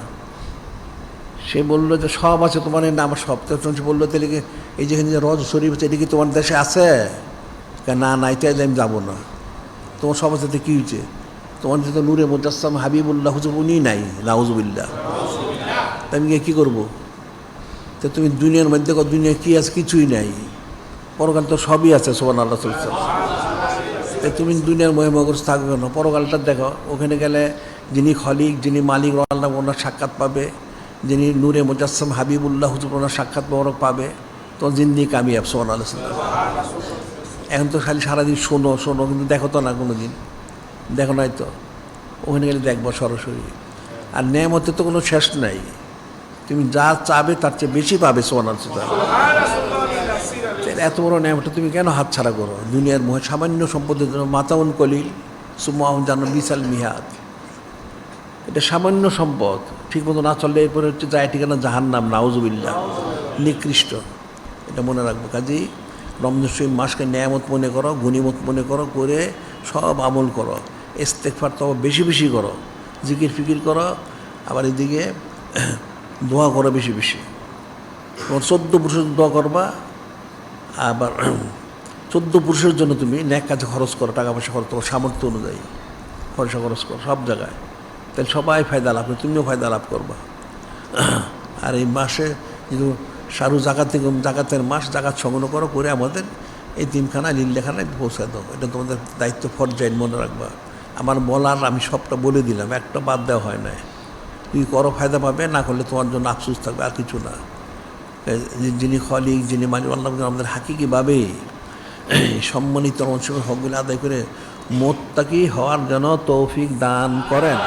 সে বললো যে সব আছে তোমার, না আমার সব। তো বললো তাহলে কি এই যেখানে যে রজ শরীফ আছে এটা কি তোমার দেশে আছে? না নাই, তাইলে আমি যাবো না। তোমার সব আছে, কী হয়েছে? তোমার যেহেতু নূরে মুজাসসাম হাবিবুল্লাহ হুজুর উনি নাই, নাউজুবিল্লাহ, তা আমি কী করবো? তো তুমি দুনিয়ার মধ্যে দুনিয়া কী আছে? কিছুই নাই। পরকাল তো সবই আছে সুবহানাল্লাহ। তুমি দুনিয়ার মহিমাগ্রস্ত থাকবে কেন? পরকালটা দেখো, ওখানে গেলে যিনি খলিক, যিনি মালিক আল্লাহ, ওনার সাক্ষাৎ পাবে। যিনি নূরে মুজাসসাম হাবিবুল্লাহ হুজুর, ওনার সাক্ষাৎ মোবারক পাবে। তো জিন্দি কামিয়াব সুবহানাল্লাহ। এখন তো খালি সারাদিন শোনো শোনো, কিন্তু দেখো তো না, কোনো দিন দেখো নাই। তো ওখানে গেলে দেখবো সরাসরি। আর নেয়ামতে তো কোনো শেষ নাই, তুমি যা চাবে তার চেয়ে বেশি পাবে সুবহানাল্লাহ। এত বড় নেয়ামতটা তুমি কেন হাতছাড়া করো? দুনিয়ার মোহে সামান্য সম্পদের জন্য মাতাউন কলিল সুম্মাহুম জান্নাতুন বিসাল মিহাদ। এটা সামান্য সম্পদ, ঠিক মতো না চললে এরপরে হচ্ছে যায় ঠিকানা জাহান্নাম, নাউজুবিল্লাহ, নিকৃষ্ট। এটা মনে রাখবো। কাজেই রমজান শরীফ মাসকে নেয়ামত মনে করো, গনিমত মনে করো, করে সব আমল করো। ইস্তেগফার তো বেশি বেশি করো, জিকির ফিকির করো, আবার এদিকে দোয়া করো বেশি বেশি। তোমার 14 পুরুষের দোয়া করবা, আবার 14 পুরুষের জন্য তুমি ন্যাক কাজে খরচ করো, টাকা পয়সা খরচ করো, সামর্থ্য অনুযায়ী পয়সা খরচ করো সব জায়গায়। তাহলে সবাই ফায়দা লাভ করে, তুমিও ফায়দা লাভ করবা। আর এই মাসে কিন্তু শাহরু জাকাতের মাস, জাকাত সংগ্রহ করো, করে আমাদের এই তিনখানা লিল্লাখানায় পৌঁছে দাও। এটা তোমাদের দায়িত্ব, ফরজাইন, মনে রাখবা। আমার বলার আমি সবটা বলে দিলাম, একটা বাদ দেওয়া হয় না। তুই করো, ফায়দা পাবে, না করলে তোমার জন্য আফসোস থাকবে, আর কিছু না। যিনি খলিক, যিনি মালিক আল্লাহ, আমাদের হাকিকিভাবে সম্মানিত অংশ হকগুলো আদায় করে মোত্তাকি হওয়ার জন্য তৌফিক দান করেন।